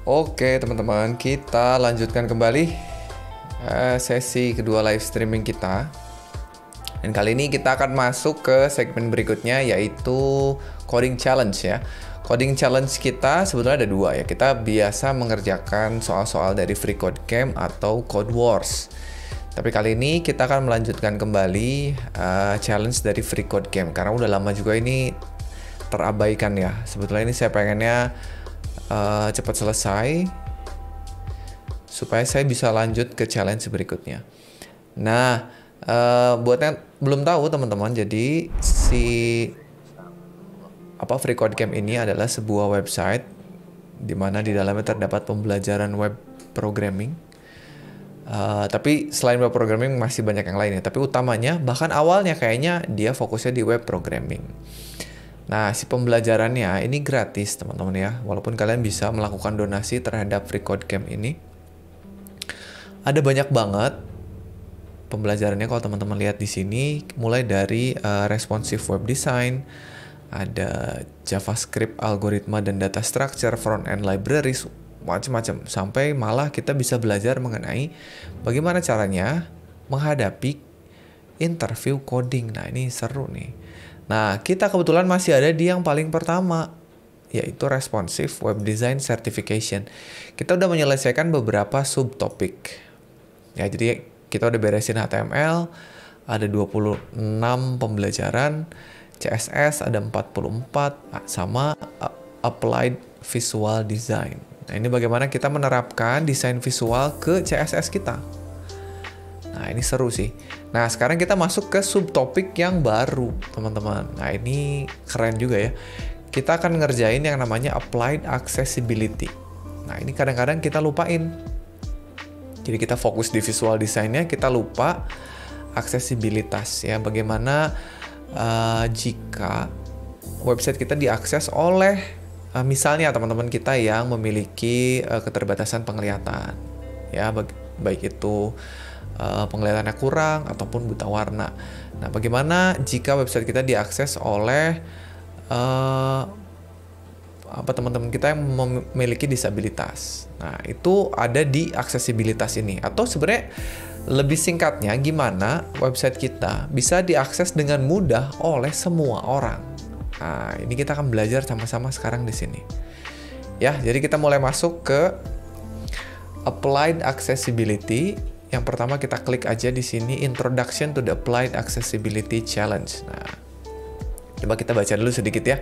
Oke teman-teman, kita lanjutkan kembali sesi kedua live streaming kita. Dan kali ini kita akan masuk ke segmen berikutnya, yaitu coding challenge ya. Coding challenge kita sebetulnya ada dua ya. Kita biasa mengerjakan soal-soal dari Free Code Camp atau Code Wars. Tapi kali ini kita akan melanjutkan kembali challenge dari Free Code Camp, karena udah lama juga ini terabaikan ya. Sebetulnya ini saya pengennya cepat selesai supaya saya bisa lanjut ke challenge berikutnya. Nah, buat yang belum tahu teman-teman, jadi Free Code Camp ini adalah sebuah website di mana di dalamnya terdapat pembelajaran web programming. Tapi selain web programming masih banyak yang lainnya. Tapi utamanya, bahkan awalnya kayaknya dia fokusnya di web programming. Nah, si pembelajarannya ini gratis teman-teman ya. Walaupun kalian bisa melakukan donasi terhadap Free Code Camp ini. Ada banyak banget pembelajarannya kalau teman-teman lihat di sini. Mulai dari responsive web design, ada JavaScript, algoritma dan data structure, front-end libraries, macam-macam. Sampai malah kita bisa belajar mengenai bagaimana caranya menghadapi interview coding. Nah, ini seru nih. Nah, kita kebetulan masih ada di yang paling pertama, yaitu Responsive Web Design Certification. Kita udah menyelesaikan beberapa subtopik. Ya, jadi kita udah beresin HTML, ada 26 pembelajaran, CSS ada 44, sama Applied Visual Design. Nah, ini bagaimana kita menerapkan desain visual ke CSS kita. Nah, ini seru sih. Nah, sekarang kita masuk ke subtopik yang baru, teman-teman. Nah, ini keren juga ya. Kita akan ngerjain yang namanya Applied Accessibility. Nah, ini kadang-kadang kita lupain. Jadi kita fokus di visual desainnya, kita lupa aksesibilitas ya. Bagaimana jika website kita diakses oleh misalnya teman-teman kita yang memiliki keterbatasan penglihatan. Ya, baik itu penglihatannya kurang ataupun buta warna. Nah, bagaimana jika website kita diakses oleh teman-teman kita yang memiliki disabilitas? Nah, itu ada di aksesibilitas ini. Atau sebenarnya lebih singkatnya, gimana website kita bisa diakses dengan mudah oleh semua orang. Nah, ini kita akan belajar sama-sama sekarang di sini. Ya, jadi kita mulai masuk ke Applied Accessibility. Yang pertama kita klik aja di sini Introduction to the Applied Accessibility Challenge. Nah, coba kita baca dulu sedikit ya.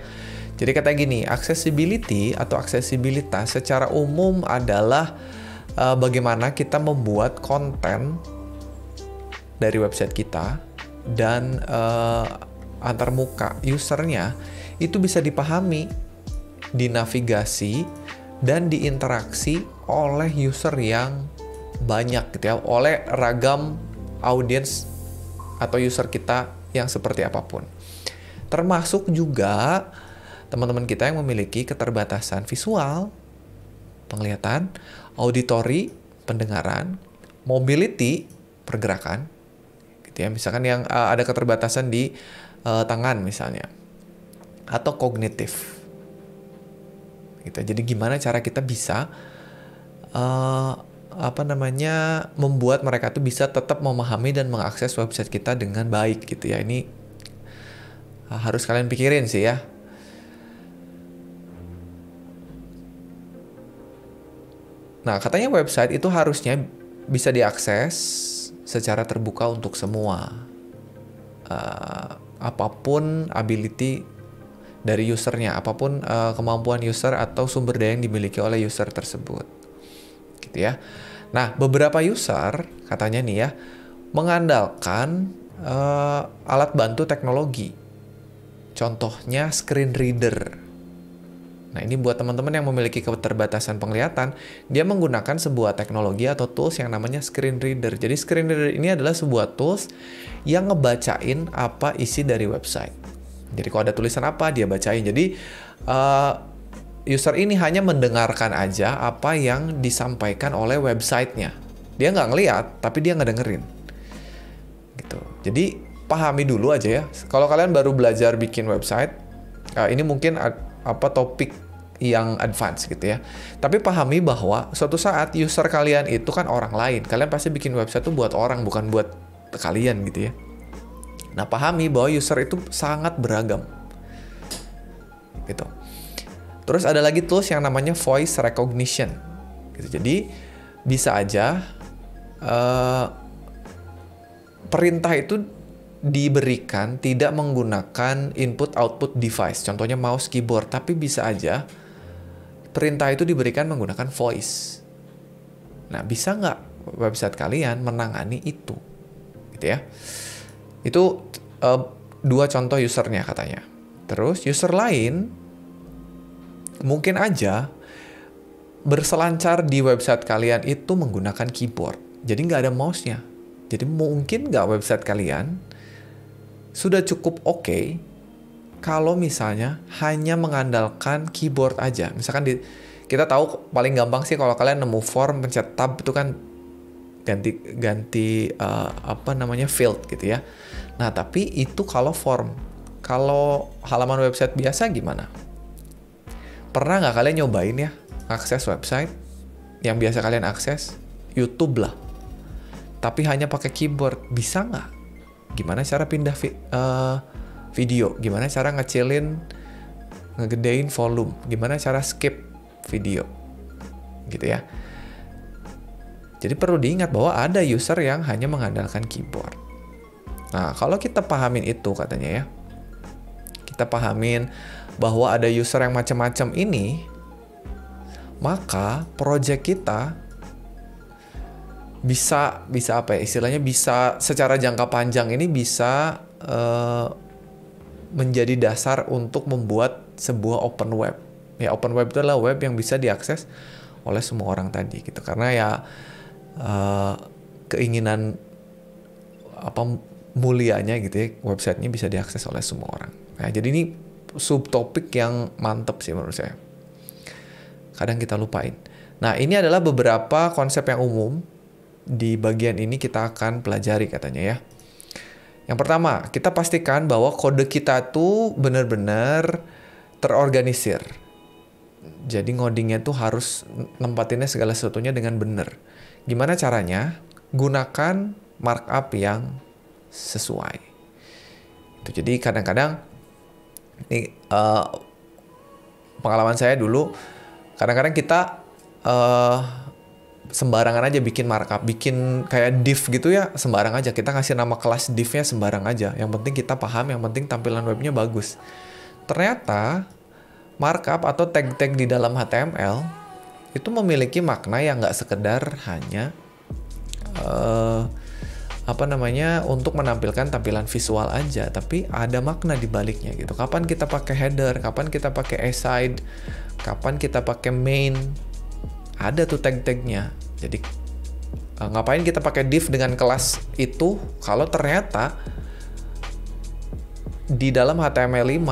Jadi kata gini, accessibility atau aksesibilitas secara umum adalah bagaimana kita membuat konten dari website kita dan antarmuka usernya itu bisa dipahami, dinavigasi, dan diinteraksi oleh user yang banyak gitu ya, oleh ragam audiens atau user kita yang seperti apapun. Termasuk juga teman-teman kita yang memiliki keterbatasan visual, penglihatan, auditory, pendengaran, mobility, pergerakan, gitu ya. Misalkan yang ada keterbatasan di tangan misalnya, atau kognitif. Gitu. Jadi gimana cara kita bisa membuat mereka tuh bisa tetap memahami dan mengakses website kita dengan baik gitu ya. Ini harus kalian pikirin sih ya. Nah, katanya website itu harusnya bisa diakses secara terbuka untuk semua. Apapun ability dari usernya, apapun kemampuan user atau sumber daya yang dimiliki oleh user tersebut. Gitu ya. Nah, beberapa user katanya nih ya mengandalkan alat bantu teknologi. Contohnya screen reader. Nah, ini buat teman-teman yang memiliki keterbatasan penglihatan, dia menggunakan sebuah teknologi atau tools yang namanya screen reader. Jadi screen reader ini adalah sebuah tools yang ngebacain apa isi dari website. Jadi kalau ada tulisan apa, dia bacain. Jadi user ini hanya mendengarkan aja apa yang disampaikan oleh websitenya. Dia nggak ngeliat, tapi dia ngedengerin. Gitu. Jadi pahami dulu aja ya. Kalau kalian baru belajar bikin website, ini mungkin topik yang advance gitu ya. Tapi pahami bahwa suatu saat user kalian itu kan orang lain. Kalian pasti bikin website tuh buat orang, bukan buat kalian gitu ya. Nah, pahami bahwa user itu sangat beragam. Gitu. Terus ada lagi tools yang namanya voice recognition. Gitu. Jadi bisa aja perintah itu diberikan tidak menggunakan input-output device. Contohnya mouse, keyboard. Tapi bisa aja perintah itu diberikan menggunakan voice. Nah, bisa nggak website kalian menangani itu? Gitu ya. Itu 2 contoh usernya katanya. Terus user lain mungkin aja berselancar di website kalian itu menggunakan keyboard. Jadi nggak ada mouse-nya. Jadi mungkin nggak website kalian sudah cukup oke kalau misalnya hanya mengandalkan keyboard aja. Misalkan kita tahu paling gampang sih kalau kalian nemu form, pencet tab itu kan ganti field gitu ya. Nah, tapi itu kalau form. Kalau halaman website biasa gimana? Pernah nggak kalian nyobain ya akses website yang biasa kalian akses? YouTube lah. Tapi hanya pakai keyboard, bisa nggak? Gimana cara pindah video? Gimana cara ngecilin, ngegedein volume? Gimana cara skip video? Gitu ya. Jadi perlu diingat bahwa ada user yang hanya mengandalkan keyboard. Nah, kalau kita pahamin itu katanya ya, kita pahamin bahwa ada user yang macam-macam ini, maka project kita bisa apa ya, istilahnya bisa secara jangka panjang ini bisa menjadi dasar untuk membuat sebuah open web. Ya, open web itu adalah web yang bisa diakses oleh semua orang tadi gitu. Karena ya keinginan mulianya gitu ya, websitenya bisa diakses oleh semua orang. Nah, jadi ini subtopik yang mantep sih menurut saya. Kadang kita lupain. Nah, ini adalah beberapa konsep yang umum. Di bagian ini kita akan pelajari katanya ya. Yang pertama, kita pastikan bahwa kode kita tuh benar-benar terorganisir. Jadi ngodingnya tuh harus nempatinnya segala sesuatunya dengan benar. Gimana caranya? Gunakan markup yang sesuai. Itu jadi kadang-kadang ini pengalaman saya dulu, kadang-kadang kita sembarangan aja bikin markup, bikin kayak div gitu ya, sembarang aja. Kita kasih nama kelas divnya sembarang aja. Yang penting kita paham, yang penting tampilan webnya bagus. Ternyata markup atau tag-tag di dalam HTML itu memiliki makna yang nggak sekedar hanya untuk menampilkan tampilan visual aja, tapi ada makna di baliknya gitu. Kapan kita pakai header, kapan kita pakai aside, kapan kita pakai main, ada tuh tag-tagnya. Jadi ngapain kita pakai div dengan kelas itu kalau ternyata di dalam HTML5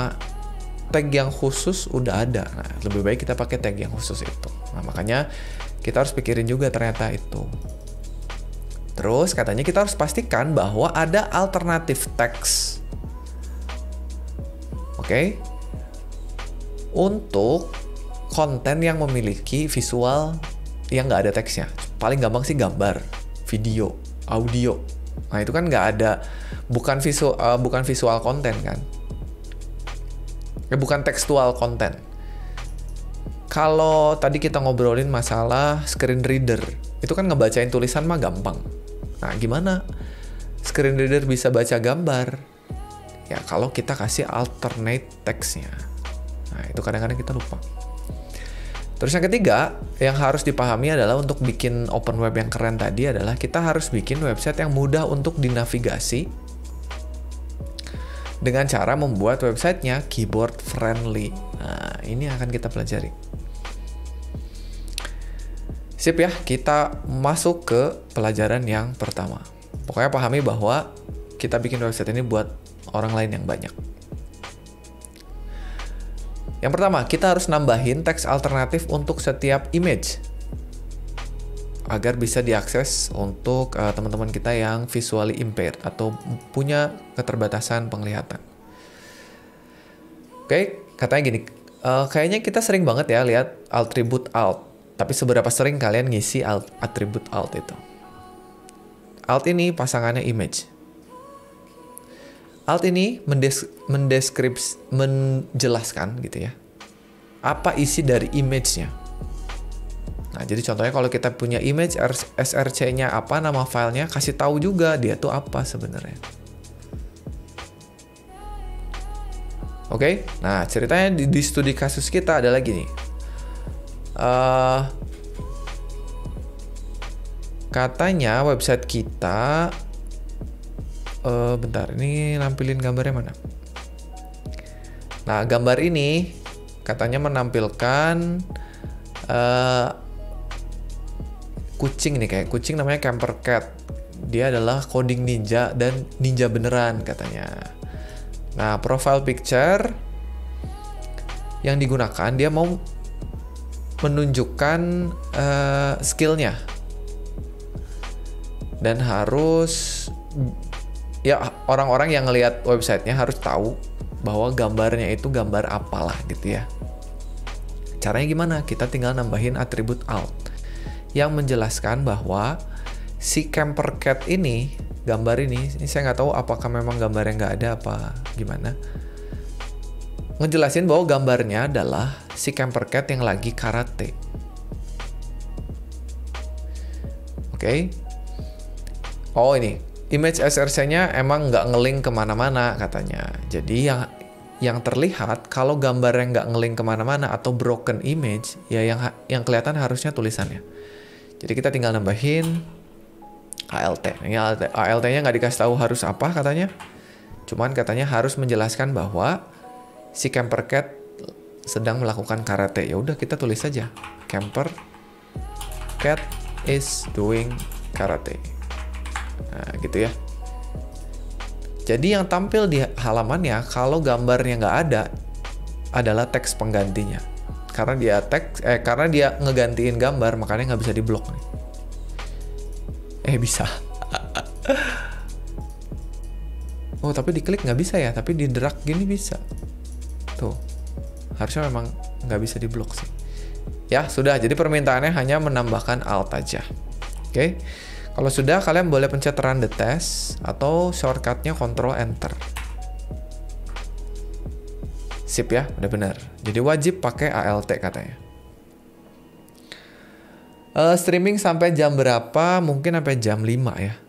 tag yang khusus udah ada. Nah, lebih baik kita pakai tag yang khusus itu. Nah, makanya kita harus pikirin juga ternyata itu. Terus katanya kita harus pastikan bahwa ada alternatif teks. Oke? Untuk konten yang memiliki visual yang nggak ada teksnya. Paling gampang sih gambar, video, audio. Nah, itu kan nggak ada, bukan visual konten kan? Bukan tekstual konten. Kalau tadi kita ngobrolin masalah screen reader, itu kan ngebacain tulisan mah gampang. Nah, gimana screen reader bisa baca gambar? Ya, kalau kita kasih alternate teksnya. Nah, itu kadang-kadang kita lupa. Terus yang ketiga, yang harus dipahami adalah untuk bikin open web yang keren tadi adalah kita harus bikin website yang mudah untuk dinavigasi dengan cara membuat websitenya keyboard friendly. Nah, ini akan kita pelajari. Sip ya, kita masuk ke pelajaran yang pertama. Pokoknya pahami bahwa kita bikin website ini buat orang lain yang banyak. Yang pertama, kita harus nambahin teks alternatif untuk setiap image agar bisa diakses untuk teman-teman kita yang visually impaired atau punya keterbatasan penglihatan. Oke, katanya gini, Kayaknya kita sering banget ya lihat atribut alt. Tapi seberapa sering kalian ngisi atribut alt itu? Alt ini pasangannya image. Alt ini menjelaskan gitu ya, apa isi dari image-nya. Nah, jadi contohnya kalau kita punya image src-nya apa, nama filenya, kasih tahu juga dia tuh apa sebenarnya. Oke, nah ceritanya di studi kasus kita ada lagi nih. Katanya website kita, bentar, ini nampilin gambarnya mana? Nah, gambar ini katanya menampilkan kucing nih, kayak kucing namanya Camper Cat. Dia adalah coding ninja dan ninja beneran katanya. Nah, profile picture yang digunakan, dia mau menunjukkan skillnya. Dan harus, ya orang-orang yang ngelihat websitenya harus tahu bahwa gambarnya itu gambar apalah gitu ya. Caranya gimana? Kita tinggal nambahin atribut alt yang menjelaskan bahwa si Camper Cat ini, gambar ini saya nggak tahu apakah memang gambarnya nggak ada apa gimana. Ngejelasin bahwa gambarnya adalah si Camper Cat yang lagi karate. Oke. Oh ini, image src-nya emang nggak ngelink kemana-mana katanya. Jadi yang terlihat kalau gambarnya nggak ngelink kemana-mana atau broken image, ya yang kelihatan harusnya tulisannya. Jadi kita tinggal nambahin ALT. Ini ALT-nya nggak dikasih tahu harus apa katanya. Cuman katanya harus menjelaskan bahwa si Camper Cat sedang melakukan karate. Ya udah kita tulis saja. Camper Cat is doing karate. Nah, gitu ya. Jadi yang tampil di halamannya kalau gambarnya nggak ada adalah teks penggantinya. Karena dia ngegantiin gambar, makanya nggak bisa diblok. Bisa. Oh, tapi diklik nggak bisa ya, tapi di drag gini bisa. Tuh, harusnya memang nggak bisa diblok sih. Ya, sudah. Jadi permintaannya hanya menambahkan alt aja. Oke. Kalau sudah, kalian boleh pencet run the test atau shortcutnya Ctrl Enter. Sip ya, udah benar. Jadi wajib pakai ALT katanya. Streaming sampai jam berapa? Mungkin sampai jam 5 ya.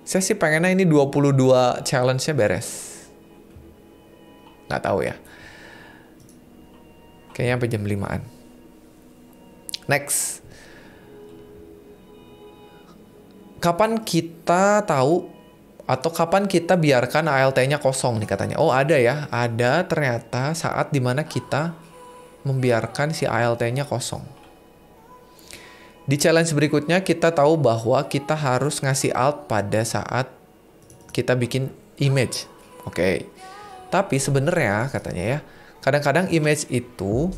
Saya sih pengennya ini 22 challenge-nya beres. Nggak tahu ya. Kayaknya sampai jam 5-an. Next. Kapan kita tahu atau kapan kita biarkan ALT-nya kosong nih katanya. Oh ada ya, ada ternyata saat dimana kita membiarkan si ALT-nya kosong. Di challenge berikutnya kita tahu bahwa kita harus ngasih alt pada saat kita bikin image. Oke. Tapi sebenarnya katanya ya, kadang-kadang image itu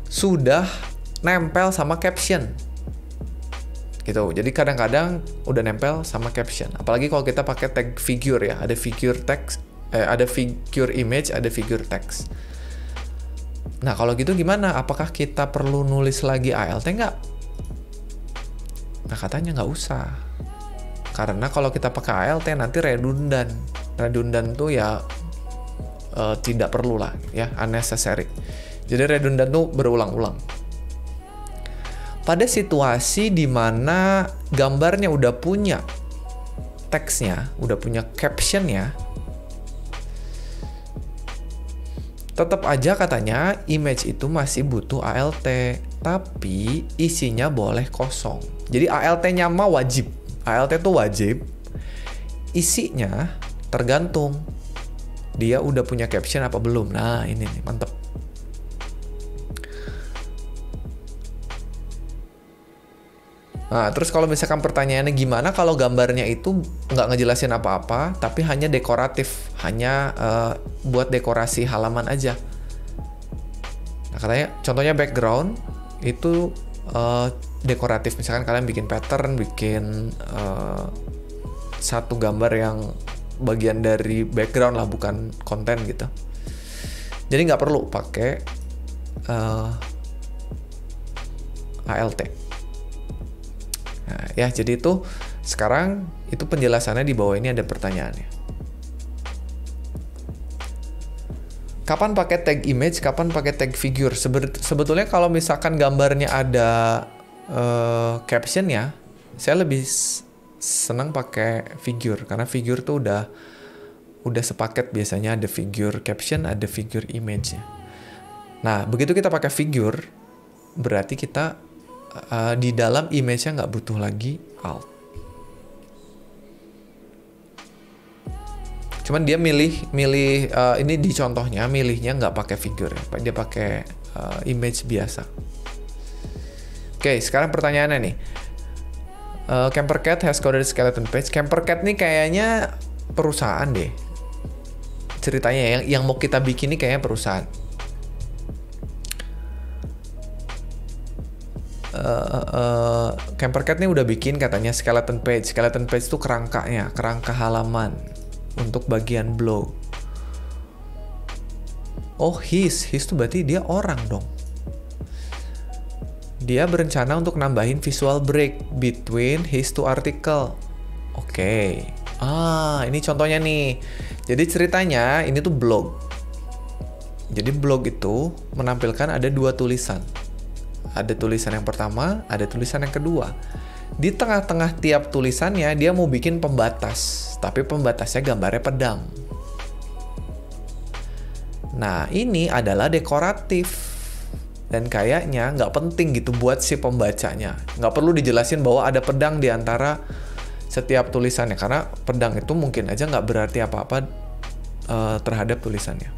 sudah nempel sama caption. Gitu. Jadi kadang-kadang udah nempel sama caption. Apalagi kalau kita pakai tag figure ya, ada figure text, ada figure image, ada figure text. Nah, kalau gitu gimana? Apakah kita perlu nulis lagi ALT nggak? Nah, katanya nggak usah. Karena kalau kita pakai ALT nanti redundant. Redundant tuh ya tidak perlu lah ya, unnecessary. Jadi redundant tuh berulang-ulang. Pada situasi di mana gambarnya udah punya teksnya, udah punya captionnya, tetap aja katanya image itu masih butuh ALT, tapi isinya boleh kosong. Jadi ALT-nya mah wajib, ALT itu wajib, isinya tergantung dia udah punya caption apa belum. Nah ini nih, mantep. Nah, terus kalau misalkan pertanyaannya gimana kalau gambarnya itu nggak ngejelasin apa-apa, tapi hanya dekoratif, hanya buat dekorasi halaman aja. Nah, katanya contohnya background itu dekoratif. Misalkan kalian bikin pattern, bikin satu gambar yang bagian dari background lah, bukan konten gitu. Jadi nggak perlu pakai ALT. Nah, ya, jadi itu sekarang itu penjelasannya, di bawah ini ada pertanyaannya. Kapan pakai tag image, kapan pakai tag figure? Sebetulnya kalau misalkan gambarnya ada captionnya, saya lebih senang pakai figure, karena figure tuh udah sepaket, biasanya ada figure caption, ada figure image-nya. Nah, begitu kita pakai figure, berarti kita di dalam image-nya nggak butuh lagi alt. Cuman dia milih ini di contohnya milihnya nggak pakai figure, ya. Dia pakai image biasa. Oke, sekarang pertanyaannya nih. Campercat has coded skeleton page. Campercat nih kayaknya perusahaan deh. Ceritanya yang mau kita bikin nih kayaknya perusahaan. Campercat nih udah bikin katanya skeleton page. Skeleton page itu kerangkanya, kerangka halaman untuk bagian blog. Oh, his tuh berarti dia orang dong. Dia berencana untuk nambahin visual break between his two article. Oke. Ini contohnya nih. Jadi ceritanya ini tuh blog. Jadi blog itu menampilkan ada dua tulisan. Ada tulisan yang pertama, ada tulisan yang kedua. Di tengah-tengah tiap tulisannya dia mau bikin pembatas, tapi pembatasnya gambarnya pedang. Nah, ini adalah dekoratif. Dan kayaknya nggak penting gitu buat si pembacanya. Nggak perlu dijelasin bahwa ada pedang di antara setiap tulisannya. Karena pedang itu mungkin aja nggak berarti apa-apa terhadap tulisannya.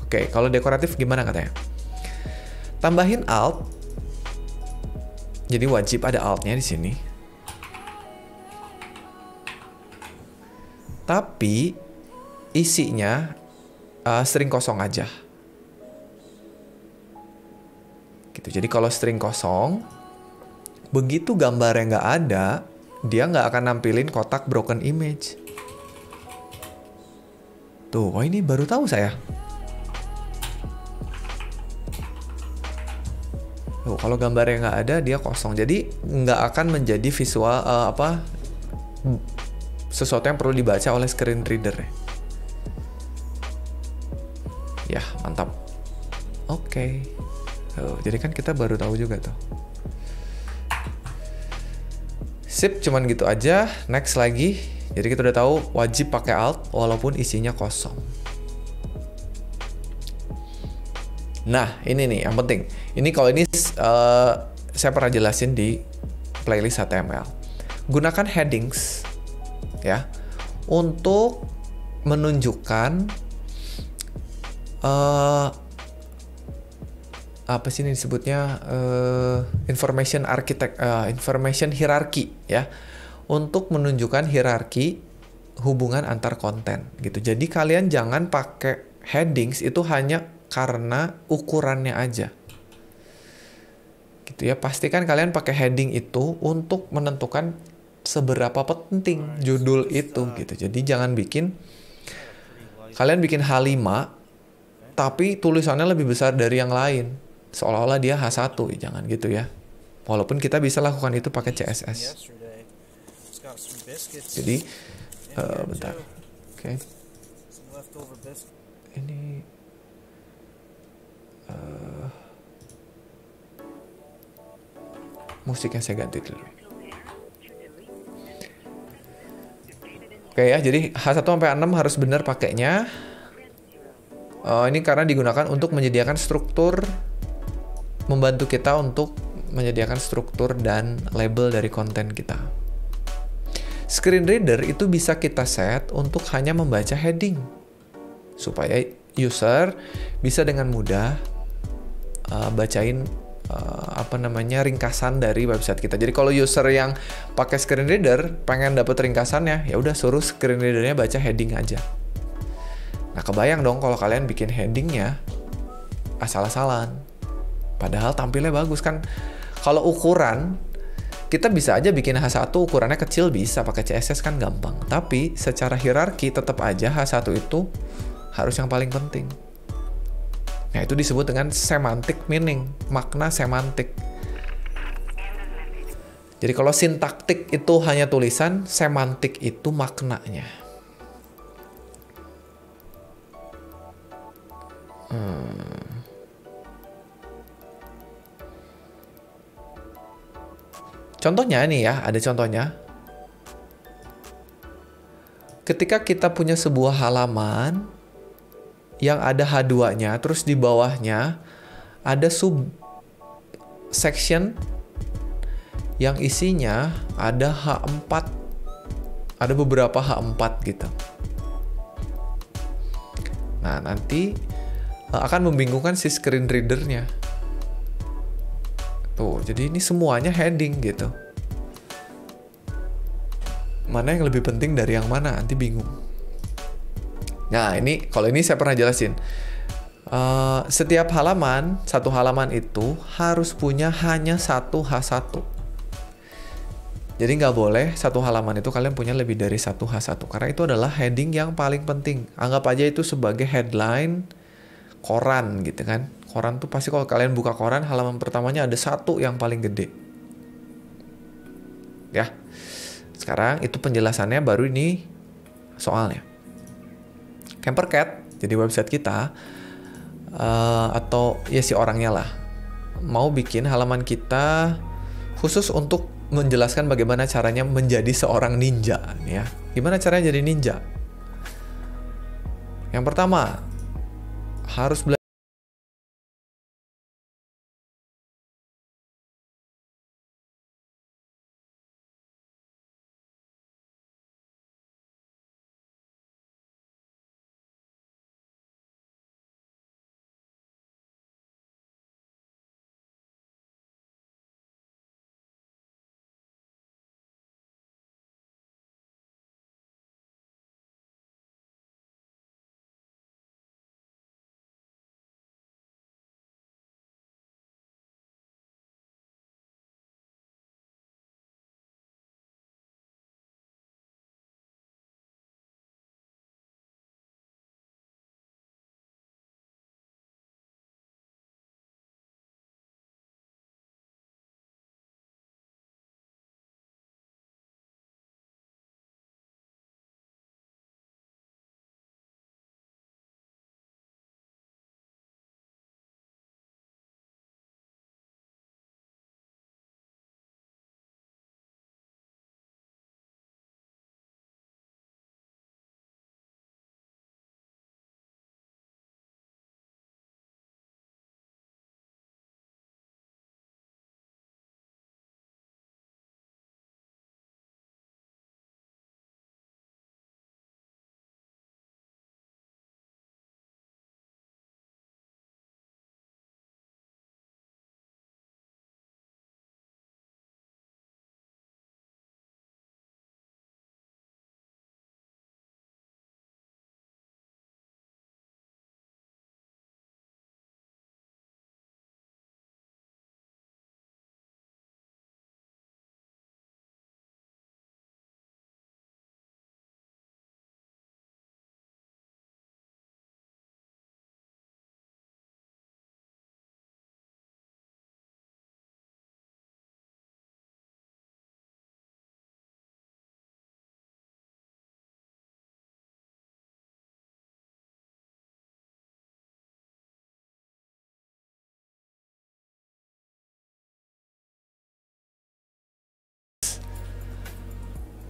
Oke. Kalau dekoratif gimana katanya? Tambahin alt. Jadi wajib ada alt-nya di sini. Tapi isinya string kosong aja. Gitu. Jadi kalau string kosong, begitu gambarnya nggak ada, dia nggak akan nampilin kotak broken image. Tuh, ini baru tahu saya. Tuh, kalau gambarnya nggak ada, dia kosong. Jadi nggak akan menjadi visual sesuatu yang perlu dibaca oleh screen reader. Ya, mantap. Oke. Jadi kan kita baru tahu juga tuh. Sip, cuman gitu aja. Next lagi. Jadi kita udah tahu wajib pakai alt walaupun isinya kosong. Nah, ini nih yang penting. Ini kalau ini saya pernah jelasin di playlist HTML. Gunakan headings ya untuk menunjukkan apa sih ini disebutnya information hierarchy ya, untuk menunjukkan hierarki hubungan antar konten gitu. Jadi kalian jangan pakai headings itu hanya karena ukurannya aja gitu ya. Pastikan kalian pakai heading itu untuk menentukan seberapa penting judul itu gitu. Jadi jangan kalian bikin H5 tapi tulisannya lebih besar dari yang lain, seolah-olah dia H1, jangan gitu ya. Walaupun kita bisa lakukan itu pakai CSS. Jadi, bentar. Oke. Ini musiknya saya ganti dulu. Oke ya, jadi H1 sampai 6 harus benar pakainya. Ini karena digunakan untuk menyediakan struktur, membantu kita untuk menyediakan struktur dan label dari konten kita. Screen reader itu bisa kita set untuk hanya membaca heading, supaya user bisa dengan mudah bacain ringkasan dari website kita. Jadi kalau user yang pakai screen reader pengen dapat ringkasannya, ya udah suruh screen readernya baca heading aja. Nah, kebayang dong kalau kalian bikin headingnya asal-asalan. Padahal tampilnya bagus kan. Kalau ukuran, kita bisa aja bikin H1 ukurannya kecil, bisa pakai CSS kan gampang. Tapi secara hierarki tetap aja H1 itu harus yang paling penting. Nah, itu disebut dengan semantic meaning, makna semantik. Jadi kalau sintaktik itu hanya tulisan, semantik itu maknanya. Contohnya nih ya, ada contohnya. Ketika kita punya sebuah halaman yang ada H2-nya, terus di bawahnya ada subsection yang isinya ada H4, ada beberapa H4 gitu. Nah, nanti akan membingungkan si screen reader-nya. Tuh, jadi ini semuanya heading gitu. Mana yang lebih penting dari yang mana, nanti bingung. Nah, kalau ini saya pernah jelasin. Setiap halaman, satu halaman itu harus punya hanya satu H1. Jadi nggak boleh satu halaman itu kalian punya lebih dari satu H1. Karena itu adalah heading yang paling penting. Anggap aja itu sebagai headline koran gitu kan. Koran tuh pasti kalau kalian buka koran, halaman pertamanya ada satu yang paling gede. Ya. Sekarang itu penjelasannya, baru ini soalnya. Campercat, jadi website kita, atau ya si orangnya lah, mau bikin halaman kita khusus untuk menjelaskan bagaimana caranya menjadi seorang ninja. Ya. Gimana caranya jadi ninja? Yang pertama, harus belajar.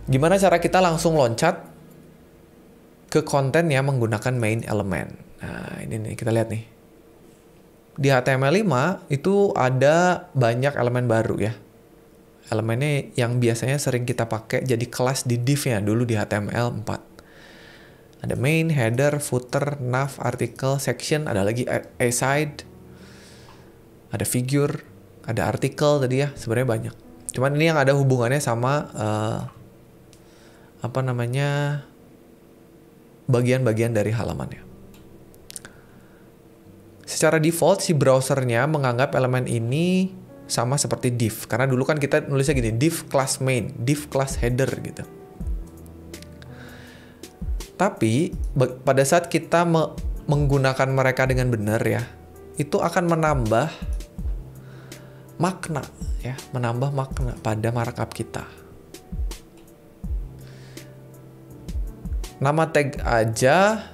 Gimana cara kita langsung loncat ke konten yang menggunakan main element. Nah, ini nih, kita lihat nih. Di HTML5 itu ada banyak elemen baru ya. Elemennya yang biasanya sering kita pakai jadi kelas di div-nya dulu di HTML4. Ada main, header, footer, nav, article, section, ada lagi aside, ada figure, ada article tadi ya, sebenarnya banyak. Cuman ini yang ada hubungannya sama bagian-bagian dari halamannya. Secara default si browsernya menganggap elemen ini sama seperti div. Karena dulu kan kita nulisnya gini, div class main, div class header gitu. Tapi pada saat kita menggunakan mereka dengan benar ya, itu akan menambah makna ya, menambah makna pada markup kita. Nama tag aja,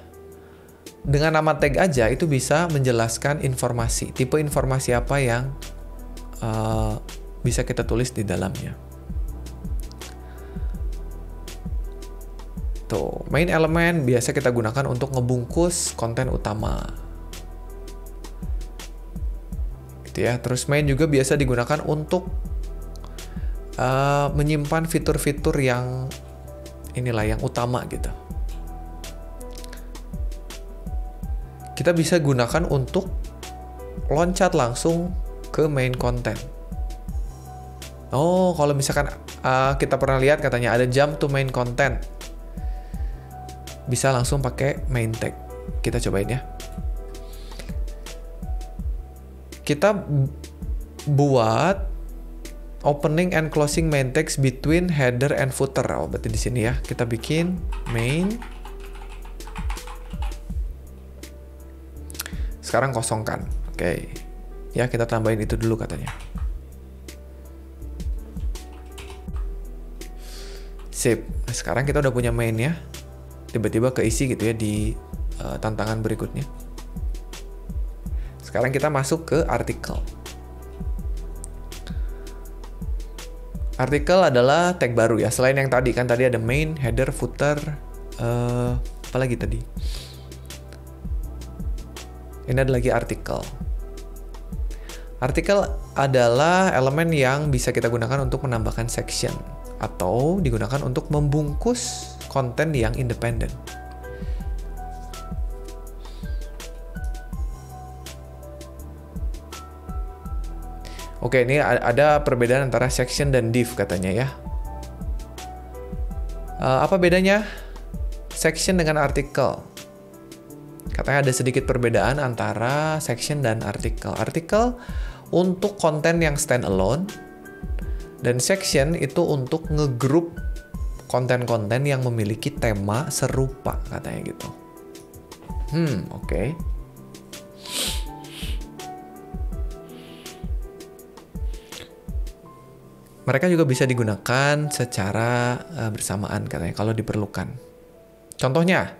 dengan nama tag aja itu bisa menjelaskan informasi, tipe informasi apa yang bisa kita tulis di dalamnya. Tuh, main element biasa kita gunakan untuk ngebungkus konten utama. Gitu ya. Terus main juga biasa digunakan untuk menyimpan fitur-fitur yang inilah yang utama gitu. Kita bisa gunakan untuk loncat langsung ke main content. Oh, kalau misalkan kita pernah lihat katanya ada jump to main content, bisa langsung pakai main tag. Kita cobain ya. Kita buat opening and closing main text between header and footer. Oh, berarti di sini ya. Kita bikin main. Sekarang kosongkan. Oke. Ya, kita tambahin itu dulu katanya. Sip. Nah, sekarang kita udah punya main ya. Tiba-tiba keisi gitu ya di tantangan berikutnya. Sekarang kita masuk ke artikel. Artikel adalah tag baru ya. Selain yang tadi kan tadi ada main, header, footer, apa lagi tadi? Ini ada lagi artikel. Artikel adalah elemen yang bisa kita gunakan untuk menambahkan section atau digunakan untuk membungkus konten yang independen. Oke, ini ada perbedaan antara section dan div katanya ya. Apa bedanya section dengan artikel? Katanya ada sedikit perbedaan antara section dan artikel. Artikel untuk konten yang standalone, dan section itu untuk ngegroup konten-konten yang memiliki tema serupa katanya gitu. Oke. Mereka juga bisa digunakan secara bersamaan katanya kalau diperlukan. Contohnya,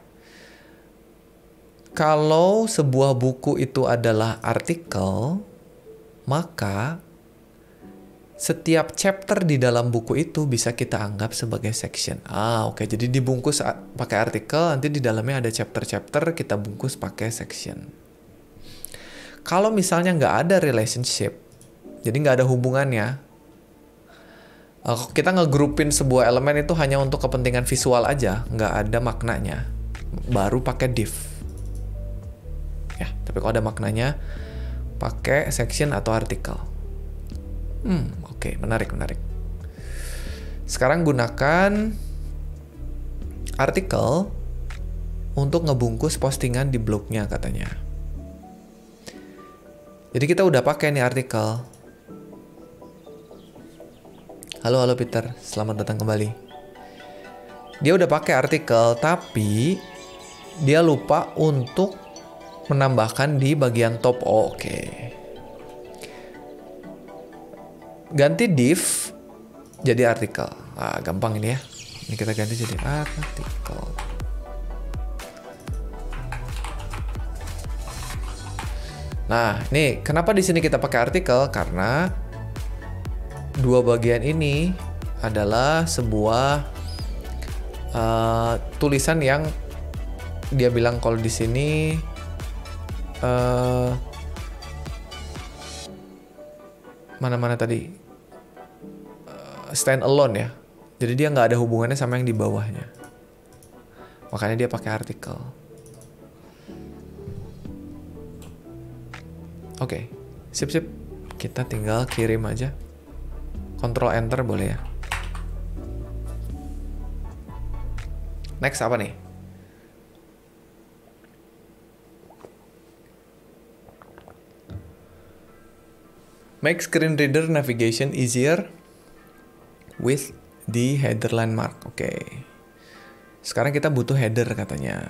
kalau sebuah buku itu adalah artikel, maka setiap chapter di dalam buku itu bisa kita anggap sebagai section. Oke. Jadi dibungkus pakai artikel, nanti di dalamnya ada chapter-chapter, kita bungkus pakai section. Kalau misalnya nggak ada relationship, jadi nggak ada hubungannya, kita ngegroupin sebuah elemen itu hanya untuk kepentingan visual aja, nggak ada maknanya, baru pakai div. Ya, tapi kalau ada maknanya, pakai section atau artikel. Oke, menarik. Sekarang gunakan artikel untuk ngebungkus postingan di blognya katanya. Jadi kita udah pakai nih artikel. Halo Peter, selamat datang kembali. Dia udah pakai artikel, tapi dia lupa untuk menambahkan di bagian top. Oke. Ganti div jadi artikel. Gampang ini ya. Ini kita ganti jadi artikel. Nah, nih kenapa di sini kita pakai artikel? Karena dua bagian ini adalah sebuah tulisan yang dia bilang kalau di sini mana tadi stand alone ya. Jadi dia nggak ada hubungannya sama yang di bawahnya. Makanya dia pakai artikel. Oke, sip. Kita tinggal kirim aja. Ctrl Enter boleh ya. Next apa nih? Make screen reader navigation easier with the header landmark. Oke. Sekarang kita butuh header katanya.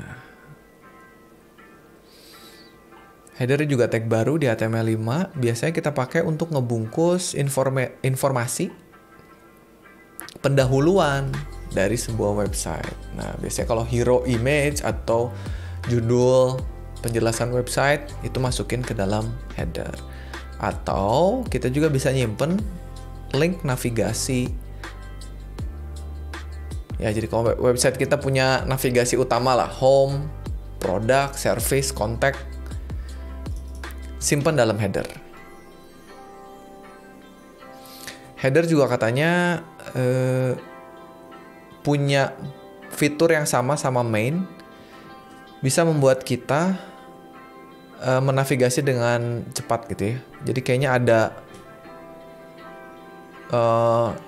Header juga tag baru di HTML5. Biasanya kita pakai untuk ngebungkus informasi pendahuluan dari sebuah website. Nah, biasanya kalau hero image atau judul penjelasan website itu masukin ke dalam header. Atau kita juga bisa nyimpen link navigasi. Ya, jadi kalau website kita punya navigasi utama lah, home, product, service, contact, simpan dalam header. Header juga katanya punya fitur yang sama main, bisa membuat kita menavigasi dengan cepat gitu ya. Jadi kayaknya ada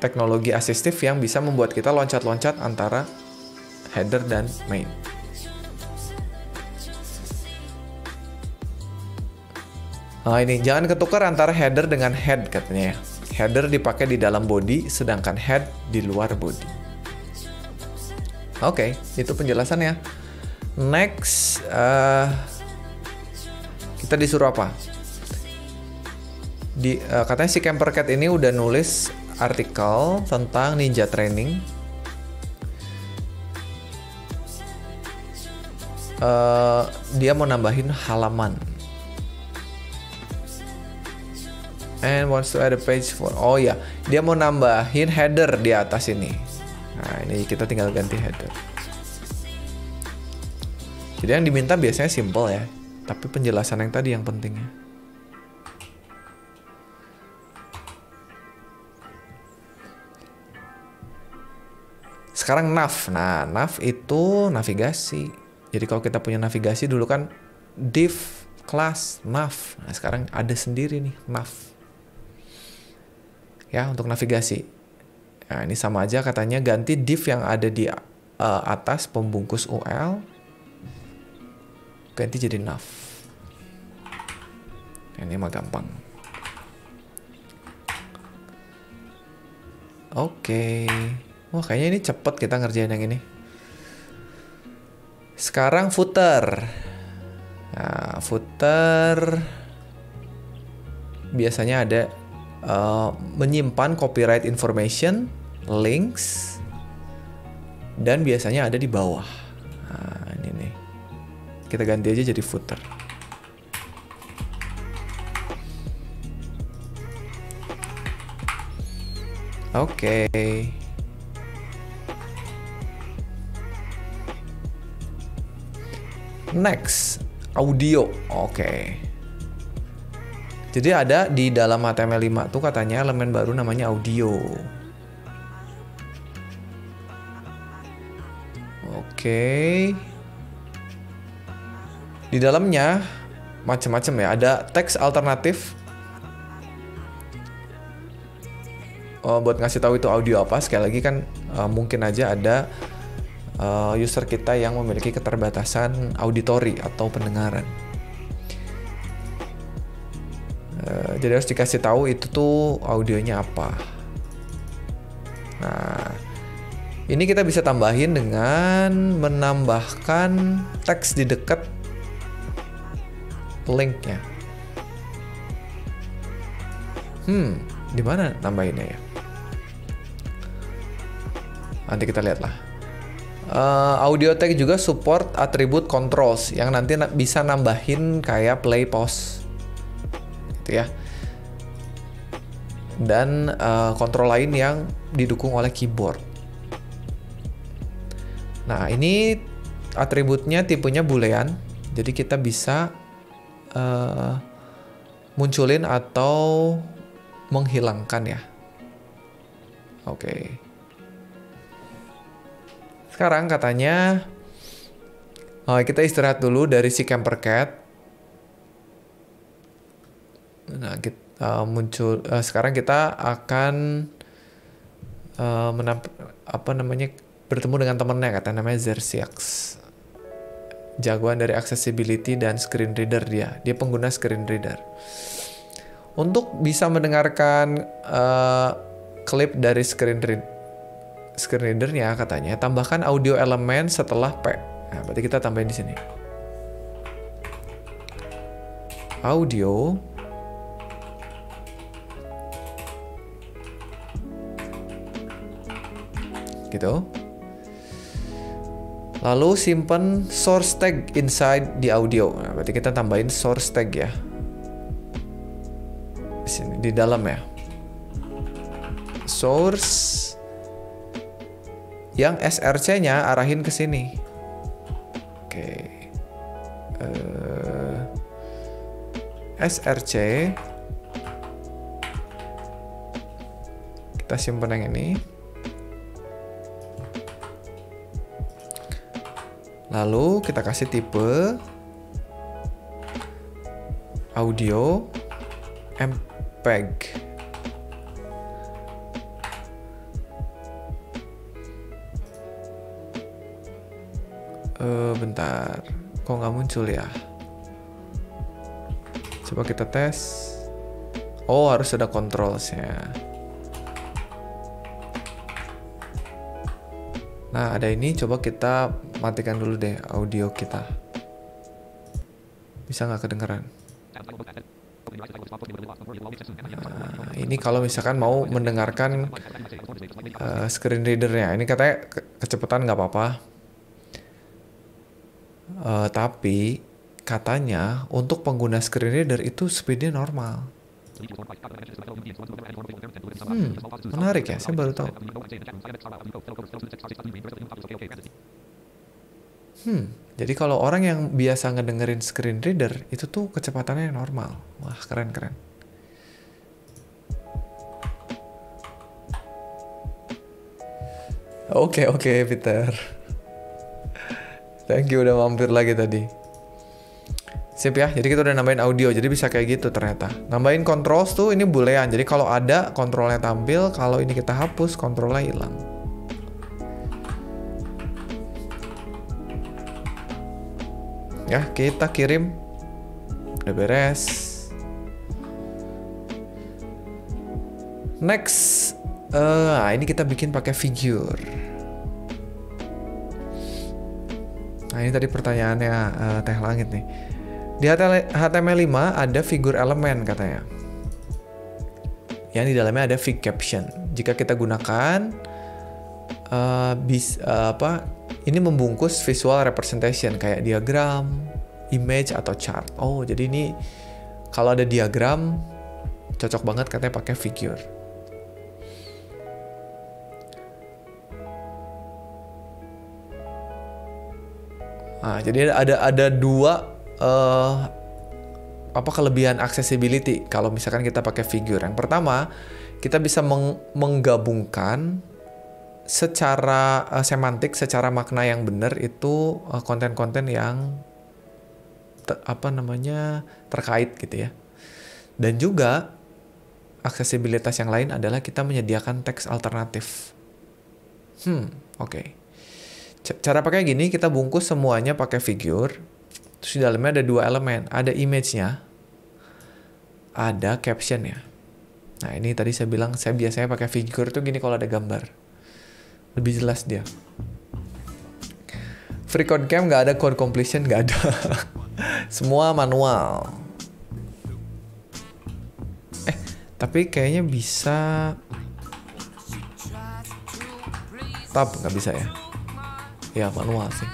teknologi asistif yang bisa membuat kita loncat-loncat antara header dan main. Nah ini, jangan ketukar antara header dengan head katanya ya. Header dipakai di dalam body, sedangkan head di luar body. Oke, itu penjelasannya. Next, kita disuruh apa? Katanya si Campercat ini udah nulis artikel tentang Ninja Training. Dia mau nambahin halaman. And wants to add a page for... Oh ya, dia mau nambahin header di atas ini. Nah, ini kita tinggal ganti header. Jadi yang diminta biasanya simple ya. Tapi penjelasan yang tadi yang pentingnya. Sekarang nav. Nah, nav itu navigasi. Jadi kalau kita punya navigasi dulu kan div, class, nav. Nah, sekarang ada sendiri nih, nav. Ya, untuk navigasi. Nah, ini sama aja katanya ganti div yang ada di atas pembungkus UL. Ganti jadi nav. Ini mah gampang. Oke. Wah, kayaknya ini cepet kita ngerjain yang ini. Sekarang footer. Nah, footer biasanya ada menyimpan copyright information, links, dan biasanya ada di bawah. Nah, ini nih. Kita ganti aja jadi footer. Oke. Next, audio. Oke. Jadi ada di dalam HTML5 tuh katanya elemen baru namanya audio. Oke. Di dalamnya macam-macam ya. Ada teks alternatif. Buat ngasih tahu itu audio apa. Sekali lagi kan mungkin aja ada user kita yang memiliki keterbatasan auditori atau pendengaran. Jadi harus dikasih tahu itu tuh audionya apa. Nah, ini kita bisa tambahin dengan menambahkan teks di dekat linknya. Di mana nambahinnya ya? Nanti kita lihat lah. Audio tag juga support atribut controls yang nanti bisa nambahin kayak play, pause. Gitu ya. Dan kontrol lain yang didukung oleh keyboard. Nah, ini atributnya tipenya boolean, jadi kita bisa munculin atau menghilangkan ya. Oke. Sekarang katanya kita istirahat dulu dari si Campercat. Nah, sekarang kita akan bertemu dengan temennya, katanya namanya Xerxiax. Jagoan dari accessibility dan screen reader dia pengguna screen reader. Untuk bisa mendengarkan klip dari screen readernya katanya tambahkan audio elemen setelah P. Nah, berarti kita tambahin di sini. audio, gitu. Lalu simpan source tag inside di audio. Nah, berarti kita tambahin source tag ya. Di sini di dalam ya. Source yang src-nya arahin ke sini. Oke. src kita simpan yang ini. Lalu kita kasih tipe audio MPEG. Bentar, kok nggak muncul ya? Coba kita tes. Oh, harus ada controls-nya. Nah, ada ini. Coba kita matikan dulu deh audio kita. Bisa nggak kedengeran? Nah, ini kalau misalkan mau mendengarkan screen readernya. Ini katanya kecepatan nggak apa-apa. Tapi katanya untuk pengguna screen reader itu speednya normal. Menarik ya, saya baru tahu. Jadi kalau orang yang biasa ngedengerin screen reader itu tuh kecepatannya normal. Wah, keren. Oke, Peter. Thank you udah mampir lagi tadi. Sip ya, jadi kita udah nambahin audio, jadi bisa kayak gitu ternyata. Nambahin controls tuh ini boolean, jadi kalau ada kontrolnya tampil, kalau ini kita hapus kontrolnya hilang. Ya, kita kirim. Udah beres. Next, ini kita bikin pakai figure. Nah, ini tadi pertanyaannya Teh Langit nih. Di HTML5 ada figur elemen katanya. Yang di dalamnya ada fig caption. Jika kita gunakan ini membungkus visual representation kayak diagram, image atau chart. Oh, jadi ini kalau ada diagram cocok banget katanya pakai figure. Nah, jadi ada dua kelebihan accessibility kalau misalkan kita pakai figure. Yang pertama, kita bisa menggabungkan secara semantik, secara makna yang benar itu konten-konten yang terkait gitu ya. Dan juga aksesibilitas yang lain adalah kita menyediakan teks alternatif. Oke. Cara pakai gini, kita bungkus semuanya pakai figure. Terus di dalamnya ada dua elemen, ada image-nya, ada caption-nya. Nah, ini tadi saya bilang saya biasanya pakai figure tuh gini kalau ada gambar. Lebih jelas dia. Free code camp nggak ada code completion, nggak ada. Semua manual. Tapi kayaknya bisa tab, nggak bisa ya? Ya, manual sih.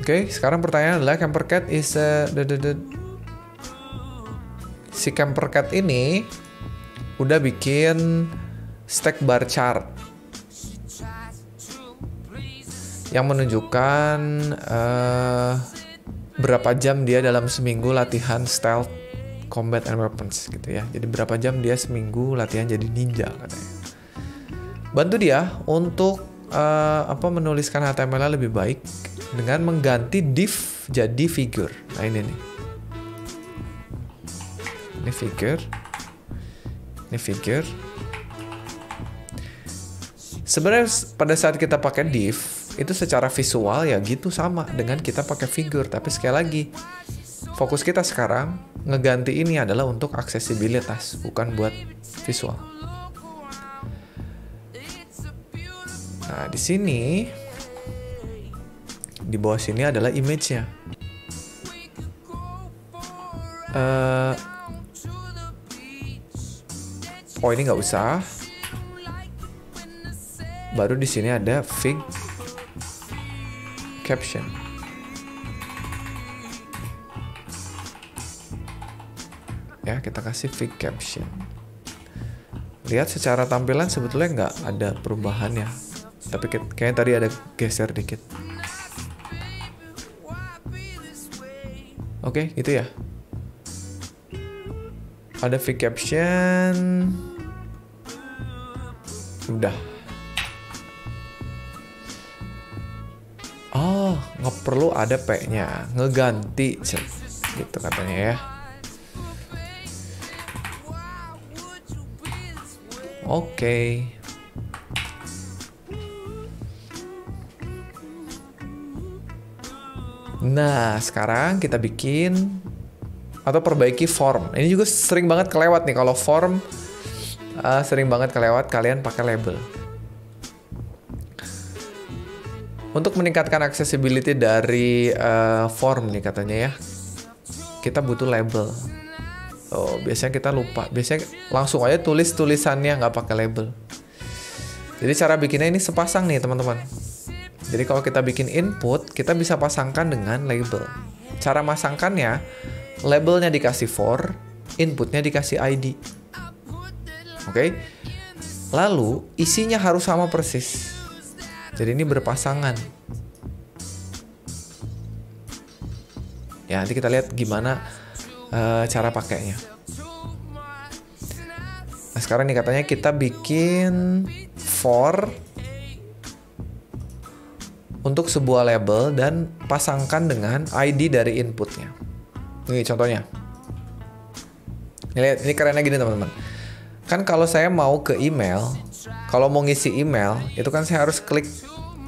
Oke, sekarang pertanyaan adalah Campercat is si Campercat ini udah bikin stack bar chart yang menunjukkan berapa jam dia dalam seminggu latihan stealth, combat and weapons gitu ya. Jadi berapa jam dia seminggu latihan jadi ninja katanya. Bantu dia untuk menuliskan HTML lebih baik dengan mengganti div jadi figure. Nah, ini nih. Ini figure. Ini figure. Sebenarnya pada saat kita pakai div, itu secara visual ya gitu sama dengan kita pakai figure. Tapi sekali lagi, fokus kita sekarang ngeganti ini adalah untuk aksesibilitas, bukan buat visual. Nah, di sini Di bawah sini adalah image-nya. Oh, ini nggak usah. Baru di sini ada fig caption. Ya, kita kasih fig caption. Lihat secara tampilan sebetulnya nggak ada perubahan ya. Tapi kayaknya tadi ada geser dikit. Oke, gitu ya. Ada fig caption. Udah. Oh, nggak perlu ada P-nya. Ngeganti, gitu katanya ya. Oke. Nah, sekarang kita bikin atau perbaiki form. Ini juga sering banget kelewat nih. Kalau form sering banget kelewat, kalian pakai label. Untuk meningkatkan accessibility dari form nih katanya ya, kita butuh label. Oh, biasanya kita lupa. Biasanya langsung aja tulis tulisannya, nggak pakai label. Jadi cara bikinnya ini sepasang nih teman-teman. Jadi kalau kita bikin input, kita bisa pasangkan dengan label. Cara masangkannya, labelnya dikasih for, inputnya dikasih ID. Oke? Lalu isinya harus sama persis. Jadi ini berpasangan. Ya, nanti kita lihat gimana cara pakainya. Nah, sekarang nih katanya kita bikin for untuk sebuah label dan pasangkan dengan ID dari inputnya. Ini contohnya. Ini lihat, ini kerennya gini teman-teman. Kan kalau saya mau ke email, kalau mau ngisi email, itu kan saya harus klik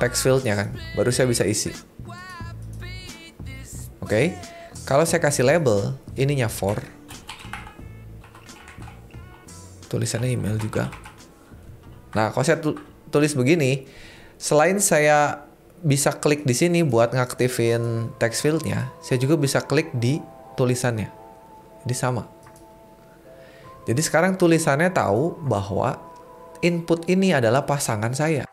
text field-nya kan, baru saya bisa isi. Oke. Kalau saya kasih label, ininya for. Tulisannya email juga. Nah, kalau saya tulis begini, selain saya bisa klik di sini buat ngaktifin text field-nya, saya juga bisa klik di tulisannya. Jadi sama. Jadi sekarang tulisannya tahu bahwa input ini adalah pasangan saya.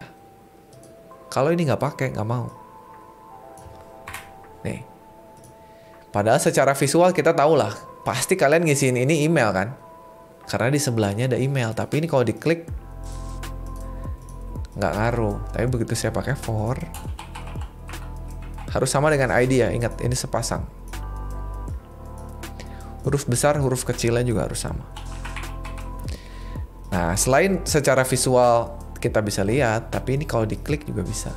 Kalau ini nggak pakai, nggak mau. Nih. Padahal secara visual kita tahu lah, pasti kalian ngisiin ini email kan? Karena di sebelahnya ada email. Tapi ini kalau diklik, nggak ngaruh. Tapi begitu saya pakai for, harus sama dengan ID ya. Ingat, ini sepasang. Huruf besar, huruf kecilnya juga harus sama. Nah, selain secara visual kita bisa lihat, tapi ini kalau diklik juga bisa.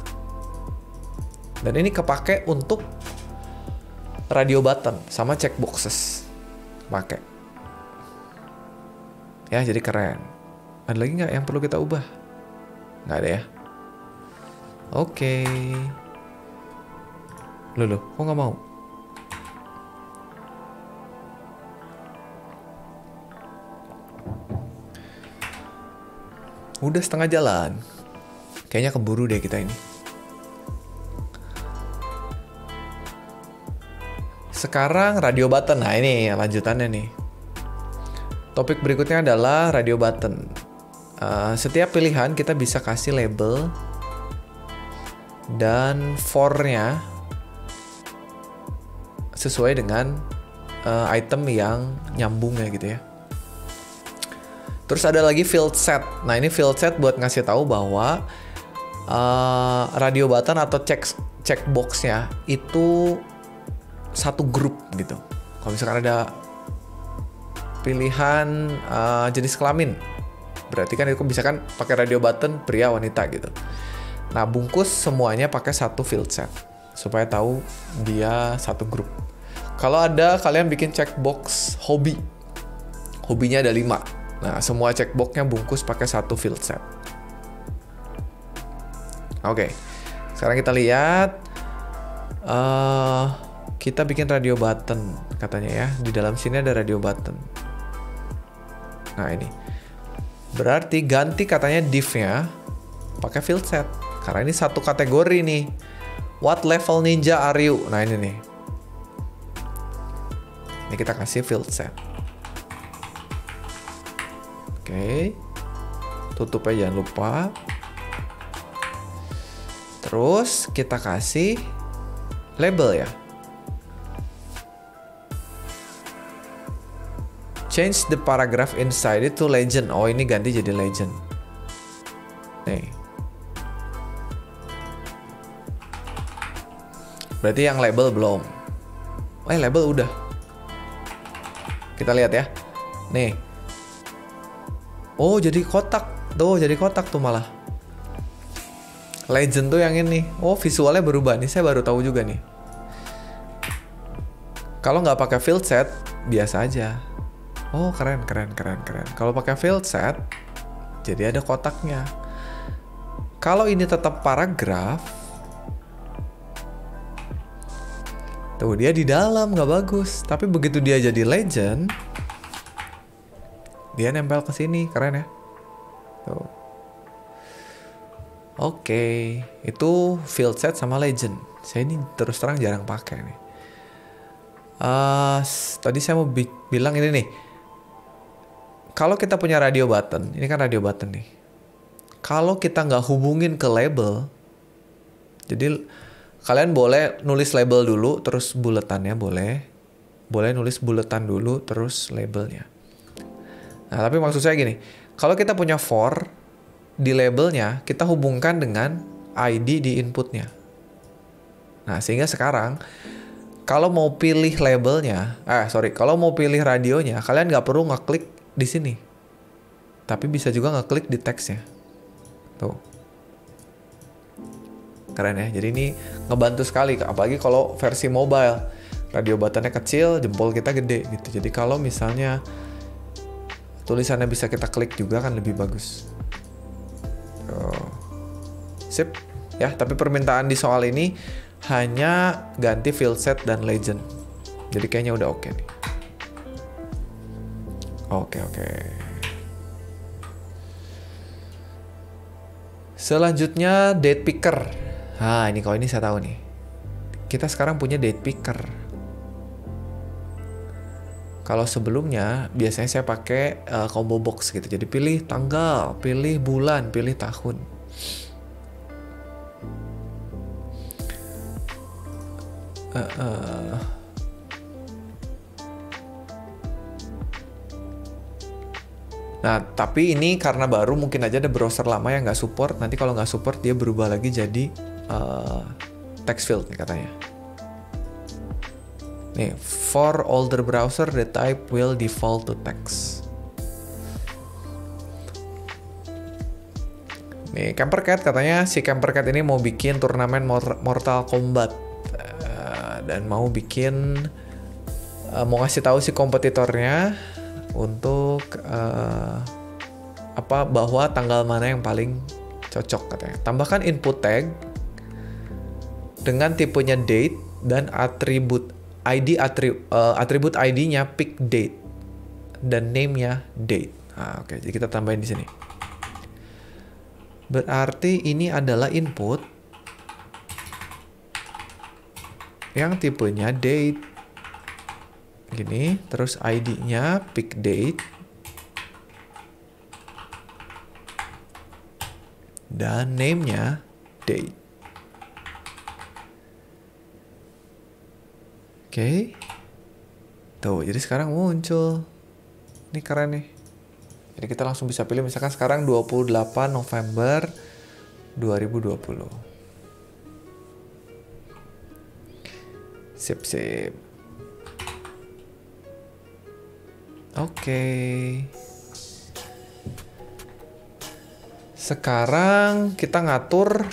Dan ini kepake untuk radio button sama checkboxes. Pakai. Ya, jadi keren. Ada lagi nggak yang perlu kita ubah? Nggak ada ya? Oke. Loh, kok nggak mau? Udah setengah jalan. Kayaknya keburu deh kita ini. Sekarang radio button. Nah, ini lanjutannya nih. Topik berikutnya adalah radio button. Setiap pilihan kita bisa kasih label dan for-nya sesuai dengan item yang nyambung ya gitu ya. Terus ada lagi field set. Nah, ini field set buat ngasih tahu bahwa radio button atau checkbox-nya itu satu grup gitu. Kalau misalkan ada pilihan jenis kelamin, berarti kan itu bisa kan pakai radio button pria wanita gitu. Nah, bungkus semuanya pakai satu field set supaya tahu dia satu grup. Kalau ada kalian bikin checkbox hobi, hobinya ada 5. Nah, semua checkboxnya bungkus pakai satu field set. Oke, sekarang kita lihat. Kita bikin radio button katanya ya. Di dalam sini ada radio button. Nah, ini. Berarti ganti katanya div-nya pakai field set. Karena ini satu kategori nih. What level ninja are you? Nah ini nih. Ini kita kasih field set. Oke. Tutup aja jangan lupa. Terus kita kasih label ya. Change the paragraph inside it to legend. Oh ini ganti jadi legend. Nih. Berarti yang label belum. Label udah. Kita lihat ya. Nih. Oh jadi kotak. Tuh jadi kotak tuh malah. Legend tuh yang ini. Oh visualnya berubah nih. Saya baru tahu juga nih. Kalau nggak pakai field set, biasa aja. Oh keren. Kalau pakai field set, jadi ada kotaknya. Kalau ini tetap paragraf, tuh dia di dalam nggak bagus. Tapi begitu dia jadi legend, dia nempel ke sini, keren ya. Tuh. Oke, itu field set sama legend. Saya ini terus terang jarang pakai nih. Tadi saya mau bilang ini nih. Kalau kita punya radio button, ini kan radio button nih. Kalau kita nggak hubungin ke label, jadi kalian boleh nulis label dulu, terus buletannya boleh. Boleh nulis buletan dulu, terus labelnya. Nah, tapi maksud saya gini, kalau kita punya for di labelnya, kita hubungkan dengan ID di inputnya. Nah, sehingga sekarang kalau mau pilih labelnya, kalau mau pilih radionya, kalian nggak perlu ngeklik di sini, tapi bisa juga ngeklik di teksnya. Tuh, keren ya. Jadi ini ngebantu sekali, apalagi kalau versi mobile, radio buttonnya kecil, jempol kita gede gitu. Jadi kalau misalnya tulisannya bisa kita klik juga kan lebih bagus. Tuh. Sip ya. Tapi permintaan di soal ini hanya ganti field set dan legend. Jadi kayaknya udah oke nih. Oke. Selanjutnya date picker. Nah ini kalau ini saya tahu nih. Kita sekarang punya date picker. Kalau sebelumnya biasanya saya pakai combo box gitu. Jadi pilih tanggal, pilih bulan, pilih tahun. Nah, tapi ini karena baru, mungkin aja ada browser lama yang nggak support. Nanti kalau nggak support, dia berubah lagi jadi text field nih katanya. Nih, for older browser, the type will default to text. Nih, Campercat katanya si Campercat ini mau bikin turnamen Mortal Kombat. Dan mau bikin, mau ngasih tahu si kompetitornya untuk bahwa tanggal mana yang paling cocok katanya. Tambahkan input tag dengan tipenya date dan atribut ID-nya pick date dan name-nya date. Oke, jadi kita tambahin di sini. Berarti ini adalah input yang tipenya date. Gini, terus ID-nya pick date dan name-nya date. Oke. Tuh, jadi sekarang muncul. Ini keren nih. Jadi kita langsung bisa pilih, misalkan sekarang 28 November 2020. Sip. Oke. Sekarang kita ngatur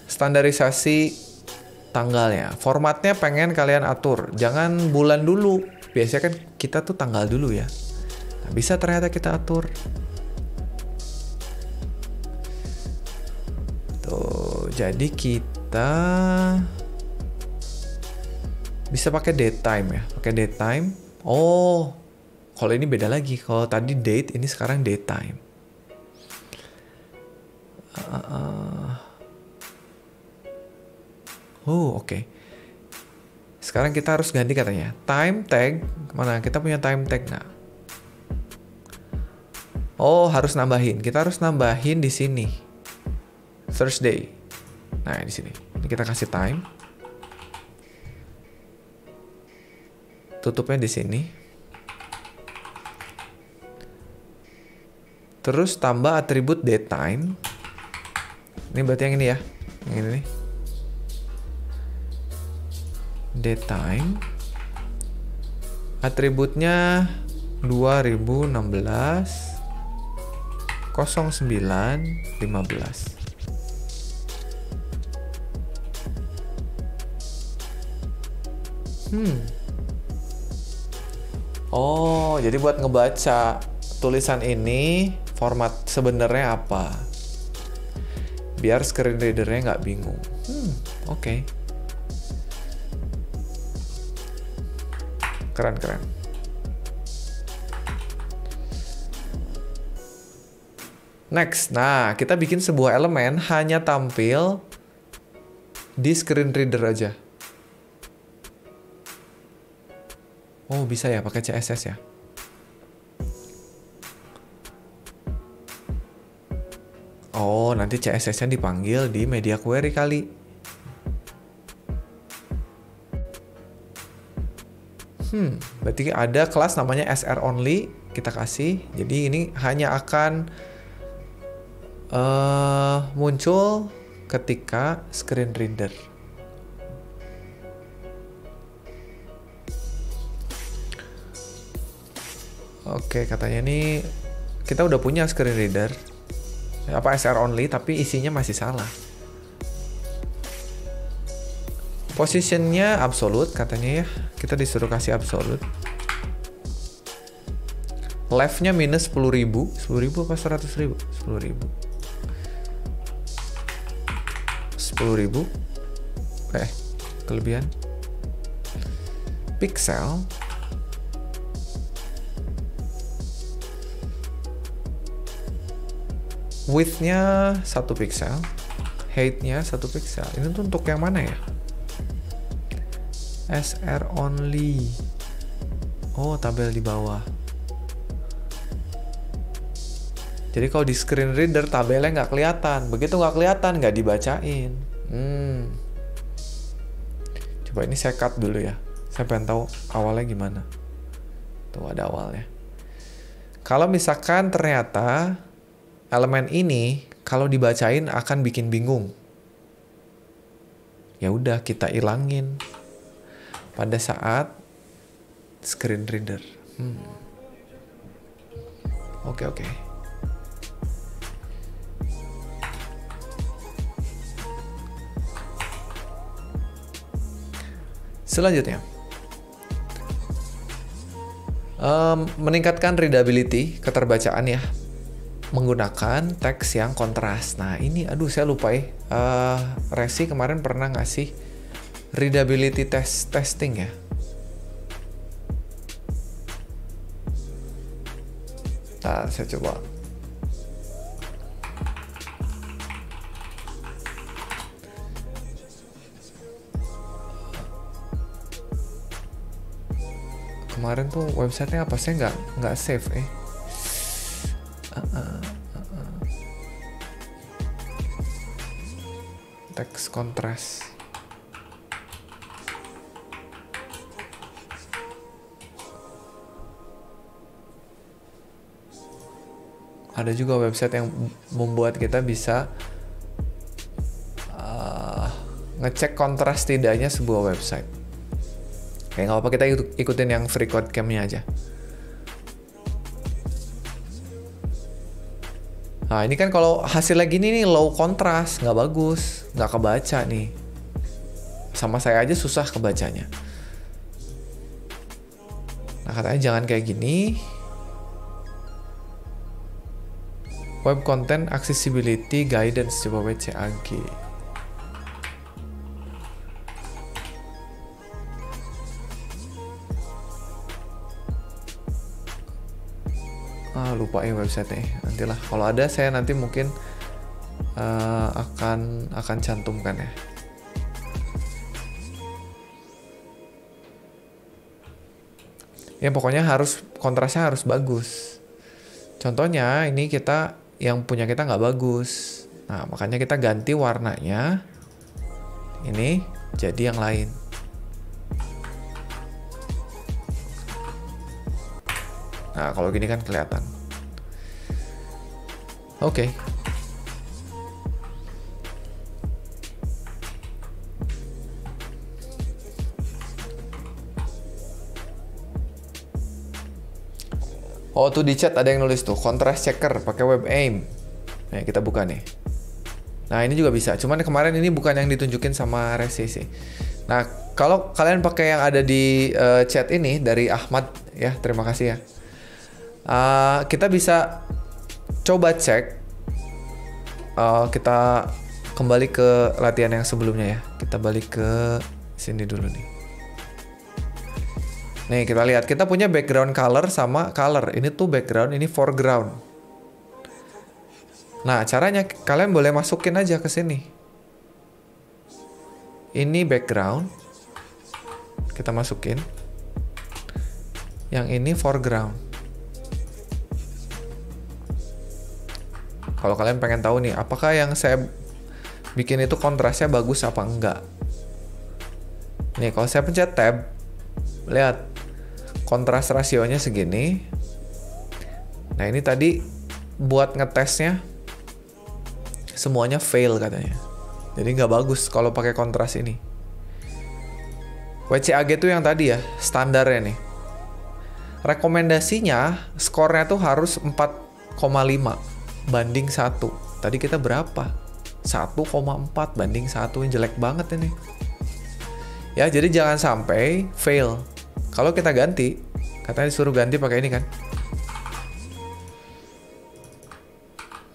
standarisasi tanggalnya. Formatnya pengen kalian atur. Jangan bulan dulu. Biasanya kan kita tuh tanggal dulu ya. Nah, bisa ternyata kita atur. Tuh, jadi kita bisa pakai date time ya. Pakai date time. Oh, kalau ini beda lagi. Kalau tadi date, ini sekarang date time. Oh, oke. Sekarang kita harus ganti katanya. Time tag, mana kita punya time tag nggak? Oh, harus nambahin. Kita harus nambahin di sini. Thursday. Nah, di sini. Ini kita kasih time. Tutupnya di sini. Terus tambah atribut datetime. Ini berarti yang ini ya. Yang ini nih. Datetime. Atributnya 2016 0915. Oh, jadi buat ngebaca tulisan ini format sebenarnya apa? Biar screen readernya nggak bingung. Oke. Keren. Next, nah kita bikin sebuah elemen hanya tampil di screen reader aja. Oh, bisa ya pakai CSS ya. Oh, nanti CSS-nya dipanggil di media query kali. Berarti ada kelas namanya SR only, kita kasih. Jadi ini hanya akan muncul ketika screen reader. Oke, katanya ini kita udah punya screen reader. Apa SR only, tapi isinya masih salah. Positionnya absolute katanya ya. Kita disuruh kasih absolute. Left-nya minus 10.000. 10.000 apa 100.000? 10.000. 10.000. Kelebihan. Pixel. Width-nya 1 pixel. Height-nya 1 pixel. Ini tuh untuk yang mana ya? SR only. Oh, tabel di bawah. Jadi kalau di screen reader tabelnya nggak kelihatan. Begitu nggak kelihatan, nggak dibacain. Coba ini saya cut dulu ya. Saya pengen tahu awalnya gimana. Tuh ada awalnya. Kalau misalkan ternyata elemen ini kalau dibacain akan bikin bingung. Ya udah kita ilangin pada saat screen reader. Oke. Selanjutnya, meningkatkan readability, keterbacaan ya, menggunakan teks yang kontras. Nah ini, saya lupa ya, Resi kemarin pernah ngasih readability testing ya. Nah, saya coba. Kemarin tuh websitenya apa? Saya nggak save teks kontras. Ada juga website yang membuat kita bisa ngecek kontras tidaknya sebuah website. Kayak nggak apa-apa, kita ikutin yang free code camp-nya aja. Nah ini kan kalau hasilnya gini nih low kontras, nggak bagus, nggak kebaca nih. Sama saya aja susah kebacanya. Nah katanya jangan kayak gini. Web Content Accessibility Guidance, coba WCAG. Lupa ya website-nya. Nantilah kalau ada saya nanti mungkin akan cantumkan ya. Ya pokoknya harus kontrasnya harus bagus. Contohnya ini yang punya kita nggak bagus. Nah makanya kita ganti warnanya. Ini jadi yang lain. Nah kalau gini kan kelihatan. Oke. Oh tuh di chat ada yang nulis tuh contrast checker pakai WebAIM. Nah kita buka nih. Nah ini juga bisa. Cuman kemarin ini bukan yang ditunjukin sama Resi sih. Nah kalau kalian pakai yang ada di chat ini dari Ahmad ya, terima kasih ya. Kita bisa coba cek. Kita kembali ke latihan yang sebelumnya ya. Kita balik ke sini dulu nih. Nih kita lihat, kita punya background color sama color. Ini tuh background, ini foreground. Nah caranya kalian boleh masukin aja ke sini. Ini background. Kita masukin. Yang ini foreground. Kalau kalian pengen tahu nih, apakah yang saya bikin itu kontrasnya bagus apa enggak. Nih kalau saya pencet tab, lihat. Kontras rasionya segini. Nah ini tadi buat ngetesnya semuanya fail katanya. Jadi nggak bagus kalau pakai kontras ini. WCAG itu yang tadi ya, standarnya nih. Rekomendasinya skornya tuh harus 4,5 banding 1. Tadi kita berapa? 1,4 banding 1, yang jelek banget ini. Ya jadi jangan sampai fail. Kalau kita ganti, katanya disuruh ganti pakai ini kan.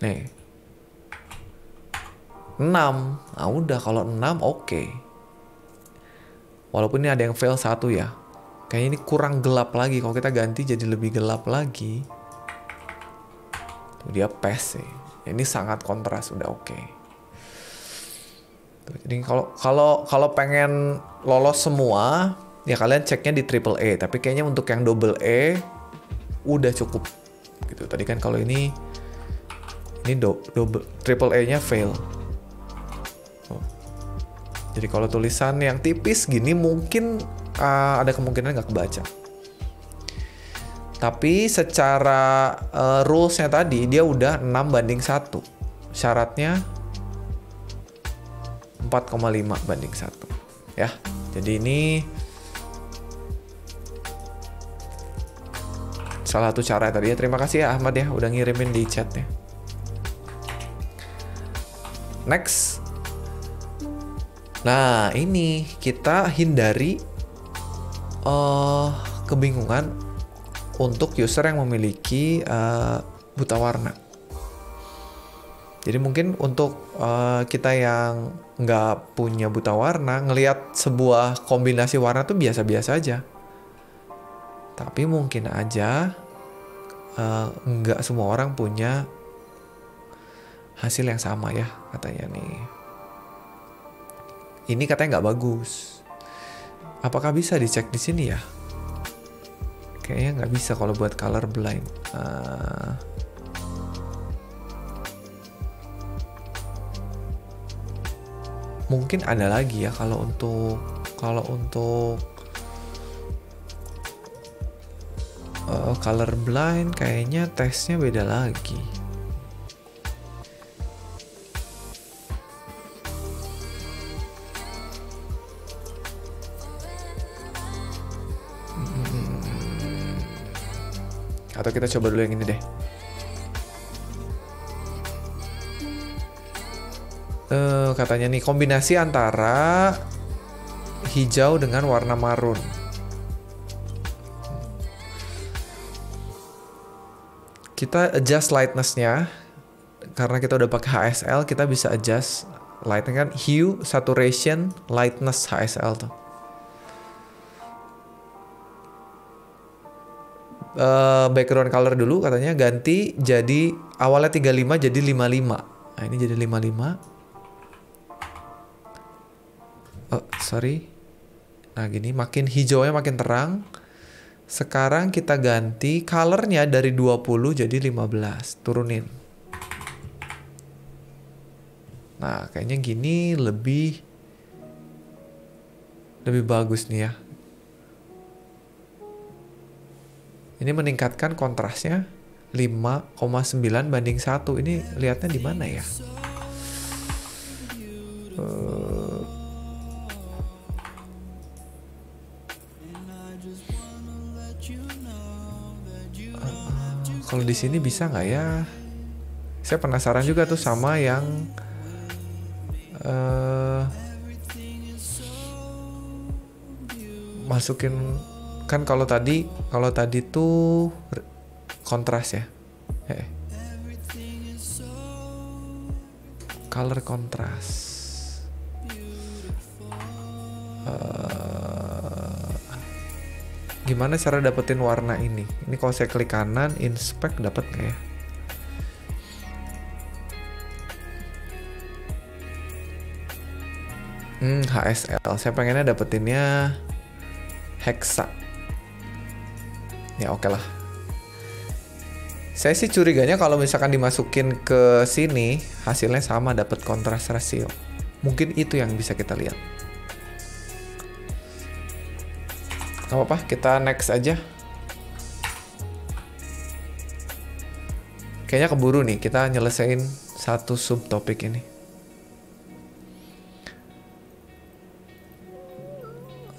Nih. 6. Nah udah kalau 6 oke. Walaupun ini ada yang fail 1 ya. Kayaknya ini kurang gelap lagi. Kalau kita ganti jadi lebih gelap lagi. Tuh dia pas sih. Ini sangat kontras, udah oke. Jadi kalau pengen lolos semua, ya kalian ceknya di triple A, tapi kayaknya untuk yang double A udah cukup gitu. Tadi kan kalau ini double triple A-nya fail. Oh. Jadi kalau tulisan yang tipis gini mungkin ada kemungkinan nggak kebaca. Tapi secara rules-nya tadi dia udah 6 banding 1. Syaratnya 4,5 banding 1. Ya. Jadi ini salah satu cara tadi ya. Terima kasih ya Ahmad ya udah ngirimin di chatnya. Next. Nah ini kita hindari kebingungan untuk user yang memiliki buta warna. Jadi mungkin untuk kita yang nggak punya buta warna, ngelihat sebuah kombinasi warna tuh biasa-biasa aja. Tapi mungkin aja nggak semua orang punya hasil yang sama ya katanya nih. Ini katanya nggak bagus. Apakah bisa dicek di sini ya? Kayaknya nggak bisa kalau buat color blind. Mungkin ada lagi ya kalau untuk color blind kayaknya tesnya beda lagi. Atau kita coba dulu yang ini deh. Katanya nih kombinasi antara hijau dengan warna marun. Kita adjust lightness-nya. Karena kita udah pakai HSL, kita bisa adjust lightness kan, hue, saturation, lightness HSL tuh. Background color dulu katanya ganti jadi awalnya 35 jadi 55. Nah ini jadi 55. Oh sorry. Nah gini makin hijaunya makin terang. Sekarang kita ganti colornya dari 20 jadi 15. Turunin. Nah, kayaknya gini lebih bagus nih ya. Ini meningkatkan kontrasnya 5,9 banding 1. Ini lihatnya di mana ya? Kalau di sini bisa nggak ya? Saya penasaran juga tuh sama yang masukin, kan kalau tadi tuh kontras ya. Color kontras. Gimana cara dapetin warna ini? Ini kalau saya klik kanan, inspect, dapat nggak ya? HSL. Saya pengennya dapetinnya hexa. Ya oke lah. Saya sih curiganya kalau misalkan dimasukin ke sini, hasilnya sama, dapat kontras rasio. Mungkin itu yang bisa kita lihat. Gak apa-apa, kita next aja. Kayaknya keburu nih, kita nyelesain satu subtopik ini.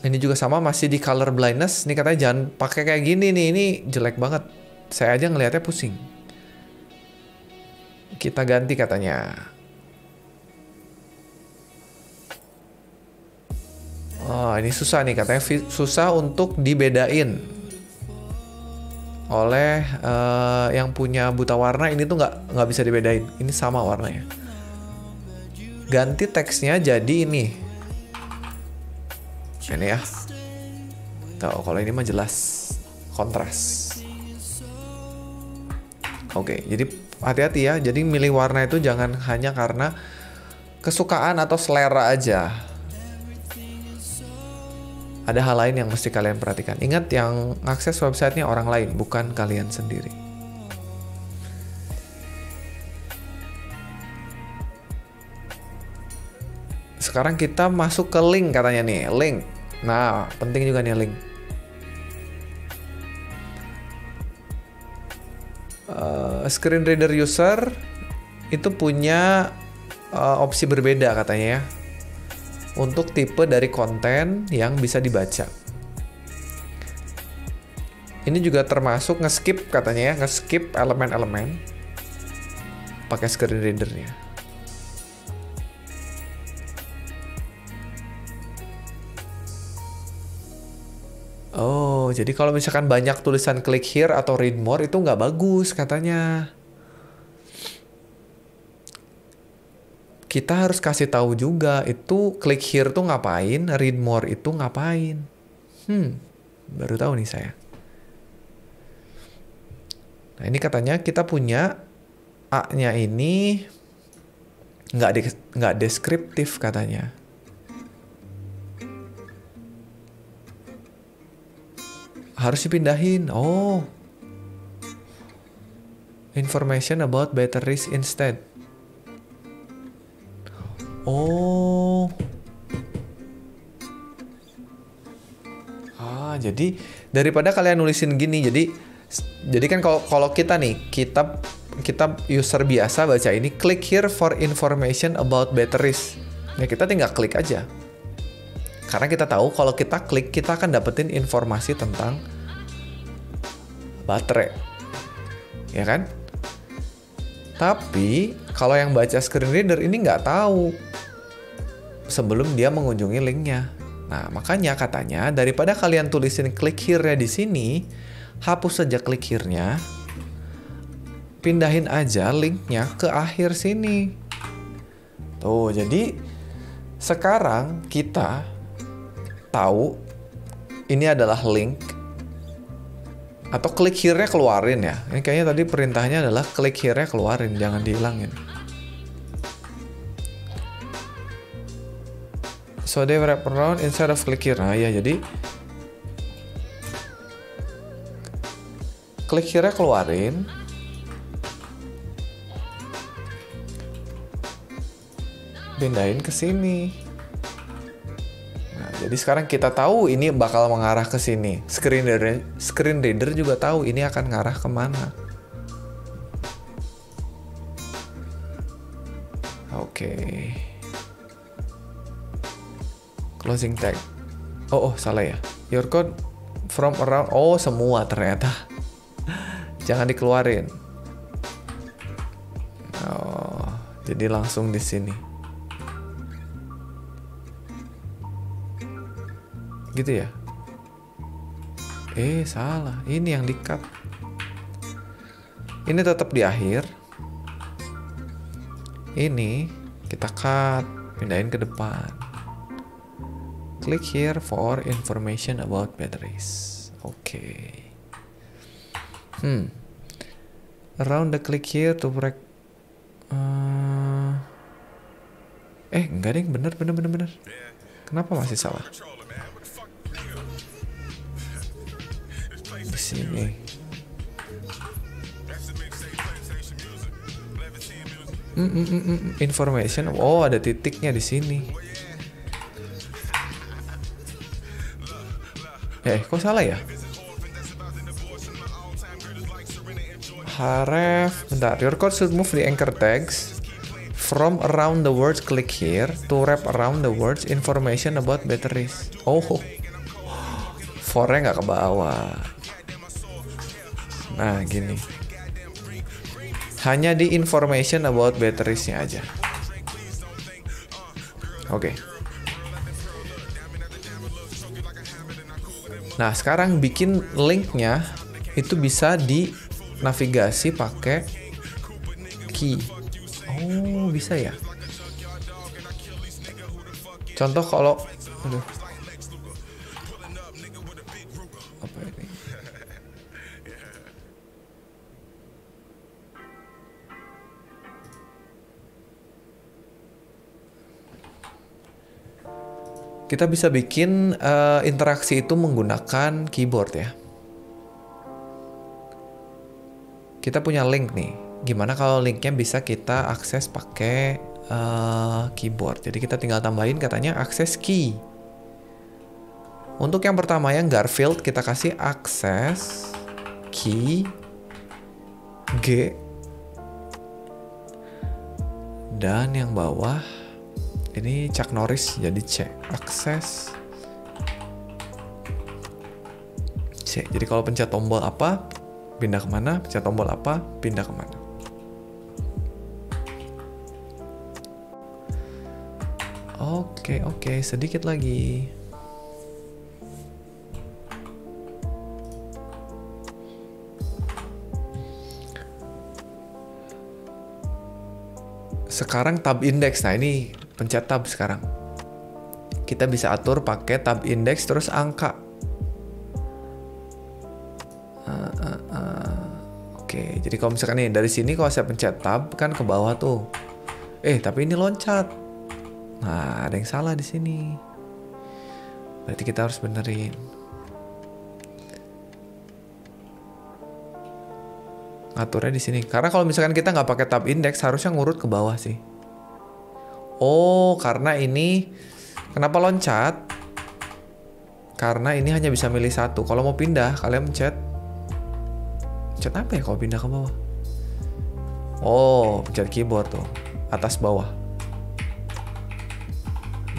Ini juga sama, masih di color blindness. Ini katanya jangan pakai kayak gini nih, ini jelek banget. Saya aja ngelihatnya pusing. Kita ganti katanya. Oh, ini susah nih, katanya susah untuk dibedain oleh yang punya buta warna. Ini tuh nggak bisa dibedain. Ini sama warnanya. Ganti teksnya jadi ini ya. Tuh, kalau ini mah jelas kontras. Oke, jadi hati-hati ya. Jadi milih warna itu jangan hanya karena kesukaan atau selera aja. Ada hal lain yang mesti kalian perhatikan. Ingat, yang akses websitenya orang lain, bukan kalian sendiri. Sekarang kita masuk ke link katanya nih, link. Nah, penting juga nih link. Screen reader user itu punya opsi berbeda katanya ya. Untuk tipe dari konten yang bisa dibaca. Ini juga termasuk nge-skip katanya ya, nge-skip elemen-elemen pakai screen readernya. Oh, jadi kalau misalkan banyak tulisan click here atau read more itu nggak bagus katanya. Kita harus kasih tahu juga itu click here tuh ngapain, read more itu ngapain. Baru tahu nih saya. Nah, ini katanya kita punya A-nya ini nggak deskriptif katanya. Harus dipindahin. Oh. Information about batteries instead. Oh. Jadi daripada kalian nulisin gini, jadi kan kalau kita nih, kita user biasa baca ini, click here for information about batteries. Ya kita tinggal klik aja. Karena kita tahu kalau kita klik, kita akan dapetin informasi tentang baterai. Ya kan? Tapi kalau yang baca screen reader ini nggak tahu sebelum dia mengunjungi linknya. Nah, makanya katanya daripada kalian tulisin klik here-nya di sini, hapus saja klik here-nya, pindahin aja linknya ke akhir sini. Tuh, jadi sekarang kita tahu ini adalah link, atau klik here-nya keluarin ya. Ini kayaknya tadi perintahnya adalah klik here-nya keluarin, jangan dihilangin. So they wrap around instead of click here. Nah ya, jadi Klik here keluarin. Pindahin ke sini. Nah, jadi sekarang kita tahu ini bakal mengarah ke sini. Screen reader juga tahu ini akan ngarah kemana. Oke. Closing tag. Oh, salah ya. Your code from around. Oh, semua ternyata. Jangan dikeluarin. Oh, jadi langsung di sini. Gitu ya. Salah. Ini yang di-cut. Ini tetap di akhir. Ini kita cut, pindahin ke depan. Click here for information about batteries. Oke. Around the click here to break. Enggak deh, bener. Kenapa masih salah? Di sini. Information. Oh, ada titiknya di sini. Kok salah ya? Haref, bentar. Your code should move the anchor tags from around the words click here to wrap around the words information about batteries. Oh, for-nya nggak ke bawah. Nah, gini. Hanya di information about batteriesnya aja. Oke. Nah, sekarang bikin linknya itu bisa di navigasi pakai key. Oh, bisa ya. Contoh kalau, apa ini? Kita bisa bikin interaksi itu menggunakan keyboard ya. Kita punya link nih. Gimana kalau linknya bisa kita akses pakai keyboard. Jadi kita tinggal tambahin katanya akses key. Untuk yang pertama yang Garfield kita kasih akses key G. Dan yang bawah ini Chuck Norris jadi C. Akses C. Jadi kalau pencet tombol apa, pindah kemana. Pencet tombol apa, pindah kemana. Oke. Sedikit lagi. Sekarang tab index. Nah, ini pencet tab sekarang. Kita bisa atur pakai tab index terus angka. Oke, jadi kalau misalkan nih dari sini kalau saya pencet tab kan ke bawah tuh. Tapi ini loncat. Nah, ada yang salah di sini. Berarti kita harus benerin. Ngaturnya di sini. Karena kalau misalkan kita nggak pakai tab index harusnya ngurut ke bawah sih. Oh, karena ini kenapa loncat? Karena ini hanya bisa milih satu. Kalau mau pindah, kalian pencet apa ya kalau pindah ke bawah? Oh, pencet keyboard tuh, atas bawah.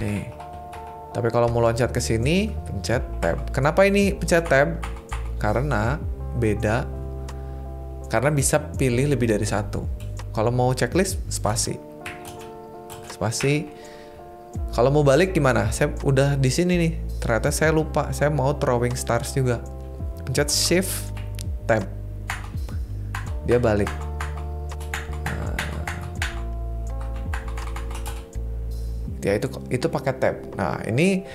Nih. Tapi kalau mau loncat ke sini, pencet tab. Kenapa ini pencet tab? Karena beda. Karena bisa pilih lebih dari satu. Kalau mau checklist, spasi. Kalau mau balik gimana? Saya udah di sini nih. Ternyata saya lupa. Saya mau throwing stars juga. Pencet shift tab. Dia balik. Ya itu pakai tab. Nah, ini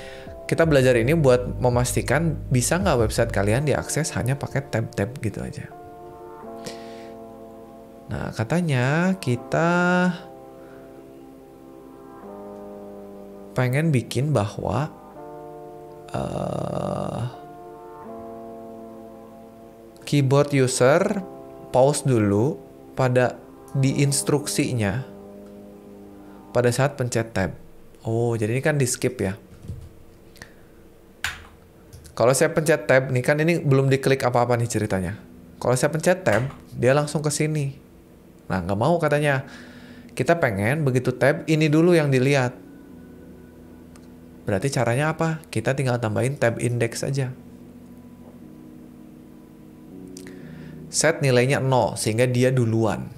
kita belajar ini buat memastikan bisa nggak website kalian diakses hanya pakai tab-tab gitu aja. Nah, katanya kita pengen bikin bahwa keyboard user pause dulu pada di instruksinya pada saat pencet tab. Oh, jadi ini kan di skip ya. Kalau saya pencet tab, nih kan ini belum diklik apa-apa nih ceritanya. Kalau saya pencet tab, dia langsung ke sini. Nah, nggak mau katanya. Kita pengen begitu tab, ini dulu yang dilihat. Berarti caranya apa? Kita tinggal tambahin tab index aja. Set nilainya 0, sehingga dia duluan.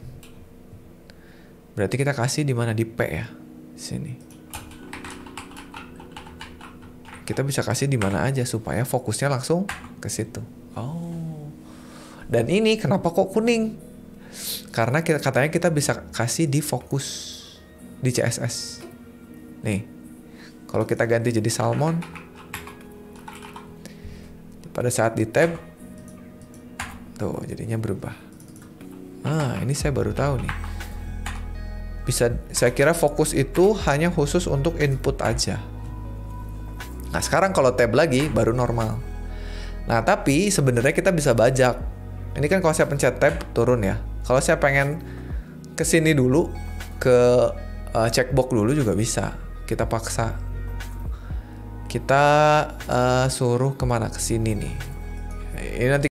Berarti kita kasih di mana? Di P ya. Sini. Kita bisa kasih di mana aja supaya fokusnya langsung ke situ. Oh. Dan ini kenapa kok kuning? Karena katanya kita bisa kasih di fokus di CSS. Nih. Kalau kita ganti jadi salmon, pada saat di tab, tuh jadinya berubah. Ah, ini saya baru tahu nih. Saya kira fokus itu hanya khusus untuk input aja. Nah, sekarang kalau tab lagi baru normal. Nah, tapi sebenarnya kita bisa bajak. Ini kan kalau saya pencet tab turun ya. Kalau saya pengen ke sini dulu, ke checkbox dulu juga bisa. Kita paksa. Kita suruh kemana? Ke sini nih. Ini nanti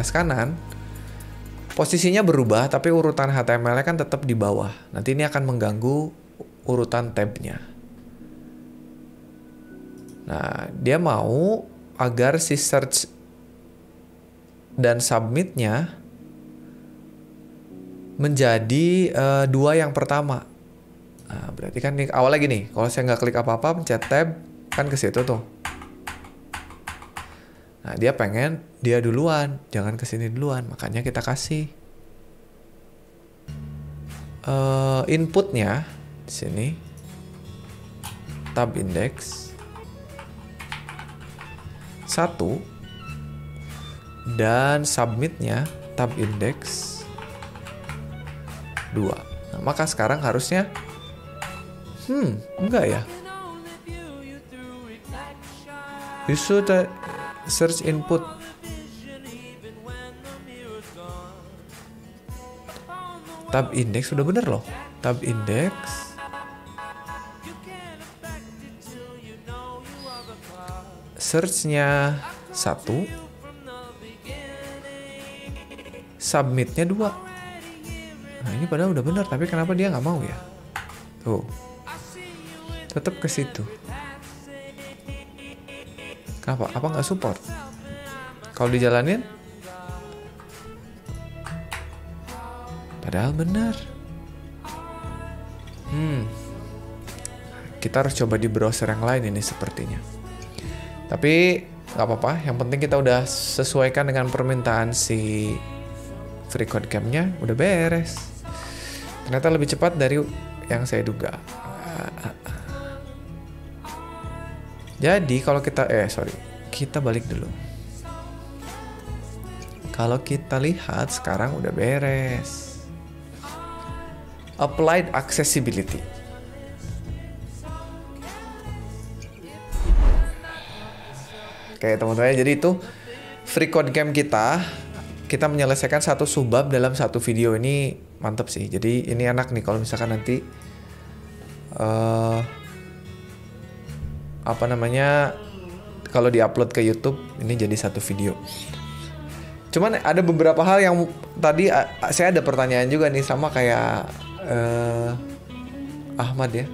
kanan, posisinya berubah, tapi urutan HTML-nya kan tetap di bawah. Nanti ini akan mengganggu urutan tab-nya. Nah, dia mau agar si search dan submit-nya menjadi dua yang pertama. Nah, berarti kan nih, awalnya gini, kalau saya nggak klik apa-apa, pencet tab, kan ke situ tuh. Nah, dia pengen dia duluan, jangan kesini duluan. Makanya kita kasih inputnya di sini, tab index 1, dan submitnya tab index 2. Nah, maka sekarang harusnya, enggak ya. You should search input. Tab index sudah bener loh. Tab index search-nya 1, submit-nya 2. Nah, ini padahal udah benar, tapi kenapa dia nggak mau ya? Tuh, tetap ke situ. Kenapa? Apa nggak support? Kalau dijalanin, padahal benar. Kita harus coba di browser yang lain ini sepertinya. Tapi nggak apa-apa, yang penting kita udah sesuaikan dengan permintaan si FreeCodeCamp-nya, udah beres. Ternyata lebih cepat dari yang saya duga. Jadi kalau kita kita balik dulu. Kalau kita lihat sekarang udah beres. Applied accessibility. Oke teman-teman, jadi itu FreeCodeCamp kita menyelesaikan satu subbab dalam satu video. Ini mantep sih. Jadi ini enak nih kalau misalkan nanti kalau diupload ke YouTube ini jadi satu video. Cuman ada beberapa hal yang tadi saya ada pertanyaan juga nih, sama kayak Ahmad ya.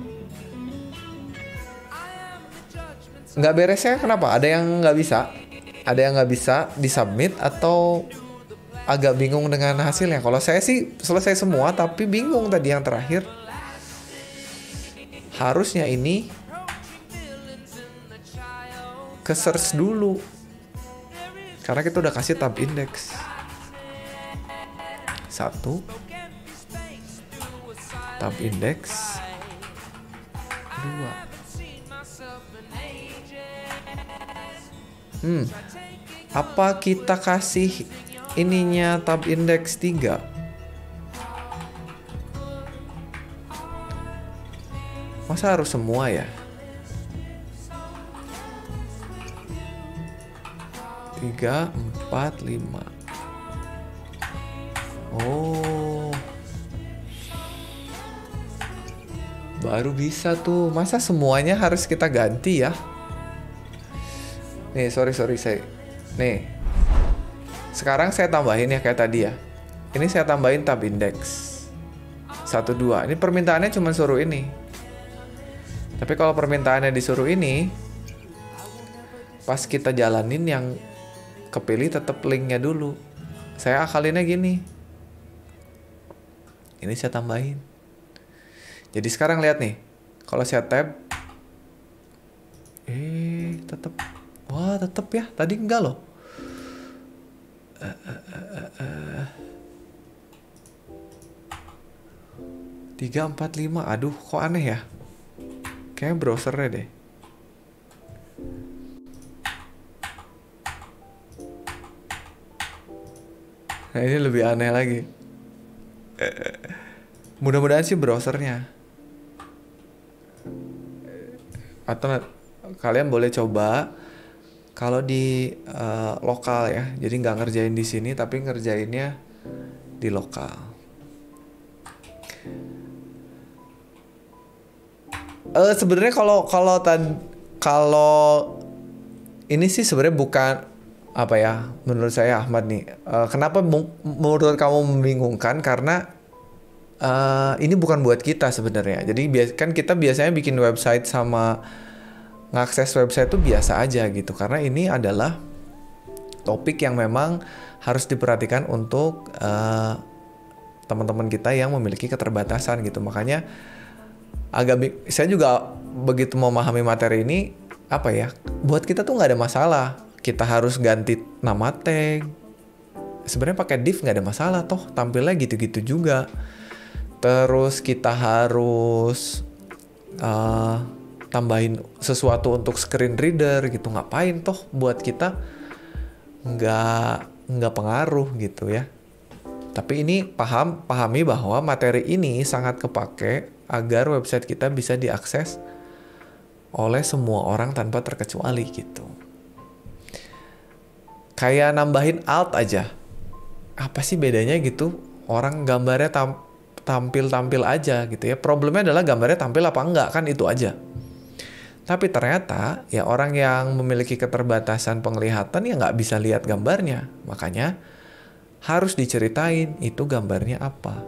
Nggak beresnya kenapa? Ada yang nggak bisa disubmit atau agak bingung dengan hasilnya. Kalau saya sih selesai semua, tapi bingung tadi yang terakhir. Harusnya ini ke search dulu, karena kita udah kasih tab index 1, tab index 2. Apa kita kasih ininya tab index 3? Masa harus semua ya? 3, 4, 5. Oh, baru bisa tuh. Masa semuanya harus kita ganti ya? Nih, sorry saya. Nih, sekarang saya tambahin ya kayak tadi ya. Ini saya tambahin tab index 1, 2. Ini permintaannya cuma suruh ini. Tapi kalau permintaannya disuruh ini, pas kita jalanin yang kepilih tetap linknya dulu. Saya akalinnya gini. Ini saya tambahin. Jadi sekarang lihat nih. Kalau saya tab, tetap. Wah, tetap ya. Tadi enggak loh. 3, 4, 5. Aduh, kok aneh ya? Kayaknya browsernya deh. Nah, ini lebih aneh lagi. Mudah-mudahan sih browsernya. Atau kalian boleh coba kalau di lokal ya. Jadi nggak ngerjain di sini, tapi ngerjainnya di lokal. Sebenarnya kalau ini sih sebenarnya bukan apa ya, menurut saya Ahmad nih. Kenapa menurut kamu membingungkan? Karena ini bukan buat kita sebenarnya. Jadi kan kita biasanya bikin website sama ngakses website itu biasa aja gitu. Karena ini adalah topik yang memang harus diperhatikan untuk teman-teman kita yang memiliki keterbatasan gitu. Makanya saya juga begitu memahami materi ini, apa ya, buat kita tuh nggak ada masalah. Kita harus ganti nama tag. Sebenarnya pakai div nggak ada masalah, toh tampilnya gitu-gitu juga. Terus kita harus tambahin sesuatu untuk screen reader gitu. Ngapain toh buat kita nggak pengaruh gitu ya. Tapi ini pahami bahwa materi ini sangat kepake agar website kita bisa diakses oleh semua orang tanpa terkecuali gitu. Kayak nambahin alt aja. Apa sih bedanya gitu? Orang gambarnya tampil aja gitu ya. Problemnya adalah gambarnya tampil apa enggak, kan itu aja. Tapi ternyata ya orang yang memiliki keterbatasan penglihatan ya nggak bisa lihat gambarnya. Makanya harus diceritain itu gambarnya apa.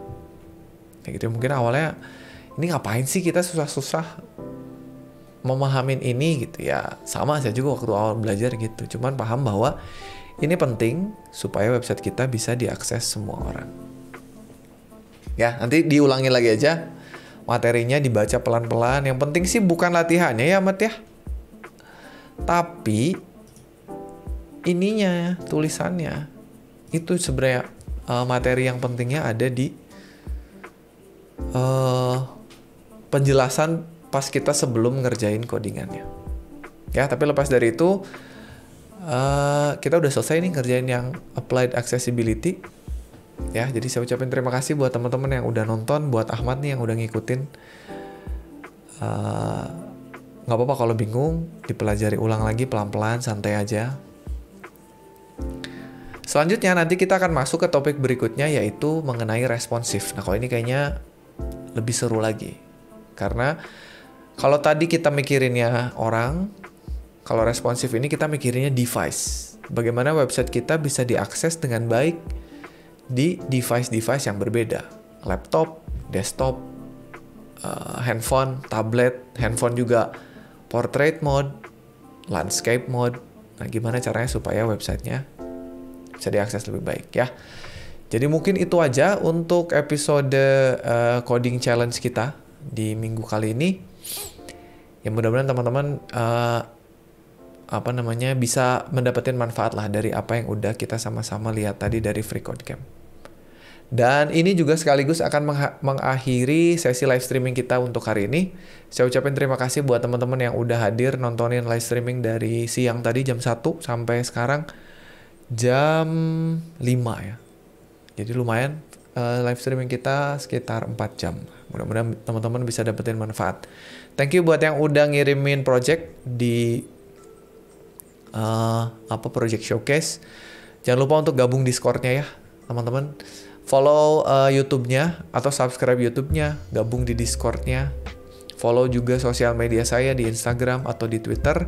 kayak gitu. Mungkin awalnya ini ngapain sih kita susah-susah memahamin ini gitu ya. Sama saya juga waktu awal belajar gitu, cuman paham bahwa ini penting supaya website kita bisa diakses semua orang. Ya, nanti diulangi lagi aja materinya, dibaca pelan-pelan. Yang penting sih bukan latihannya ya, Mat ya. Tapi ininya, tulisannya. Itu sebenarnya materi yang pentingnya ada di penjelasan pas kita sebelum ngerjain codingannya. Ya, tapi lepas dari itu kita udah selesai nih ngerjain yang applied accessibility. Ya, jadi saya ucapin terima kasih buat teman-teman yang udah nonton, buat Ahmad nih yang udah ngikutin. Nggak apa-apa kalau bingung, dipelajari ulang lagi pelan-pelan, santai aja. Selanjutnya nanti kita akan masuk ke topik berikutnya, yaitu mengenai responsif. Nah, kalau ini kayaknya lebih seru lagi. Karena kalau tadi kita mikirinnya orang, kalau responsif ini kita mikirinnya device. Bagaimana website kita bisa diakses dengan baik di device-device yang berbeda. Laptop, desktop, handphone, tablet, handphone juga portrait mode, landscape mode. Nah, gimana caranya supaya websitenya bisa diakses lebih baik ya. Jadi mungkin itu aja untuk episode coding challenge kita di minggu kali ini. Ya mudah-mudahan teman-teman bisa mendapatkan manfaat lah dari apa yang udah kita sama-sama lihat tadi dari Free Code Camp. Dan ini juga sekaligus akan mengakhiri sesi live streaming kita untuk hari ini. Saya ucapin terima kasih buat teman-teman yang udah hadir nontonin live streaming dari siang tadi jam 1 sampai sekarang jam 5 ya. Jadi lumayan live streaming kita sekitar 4 jam. Mudah-mudahan teman-teman bisa dapetin manfaat. Thank you buat yang udah ngirimin project di project showcase. Jangan lupa untuk gabung Discord-nya ya, teman-teman. Follow YouTube-nya atau subscribe YouTube-nya, gabung di Discord-nya. Follow juga sosial media saya di Instagram atau di Twitter.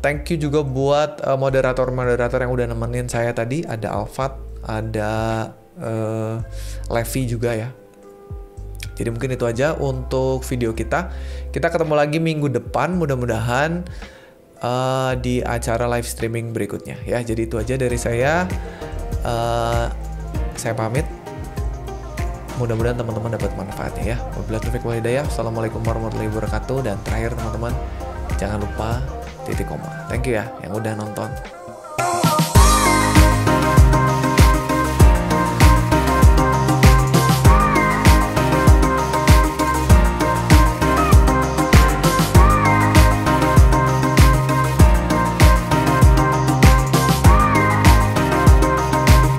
Thank you juga buat moderator-moderator yang udah nemenin saya tadi. Ada Alfat, ada Levi juga ya. Jadi mungkin itu aja untuk video kita. Kita ketemu lagi minggu depan mudah-mudahan di acara live streaming berikutnya ya. Jadi itu aja dari saya. Saya pamit. Mudah-mudahan teman-teman dapat manfaatnya ya. Wabillahi taufiq wal hidayah. Assalamualaikum warahmatullahi wabarakatuh. Dan terakhir teman-teman, jangan lupa titik koma. Thank you ya yang udah nonton.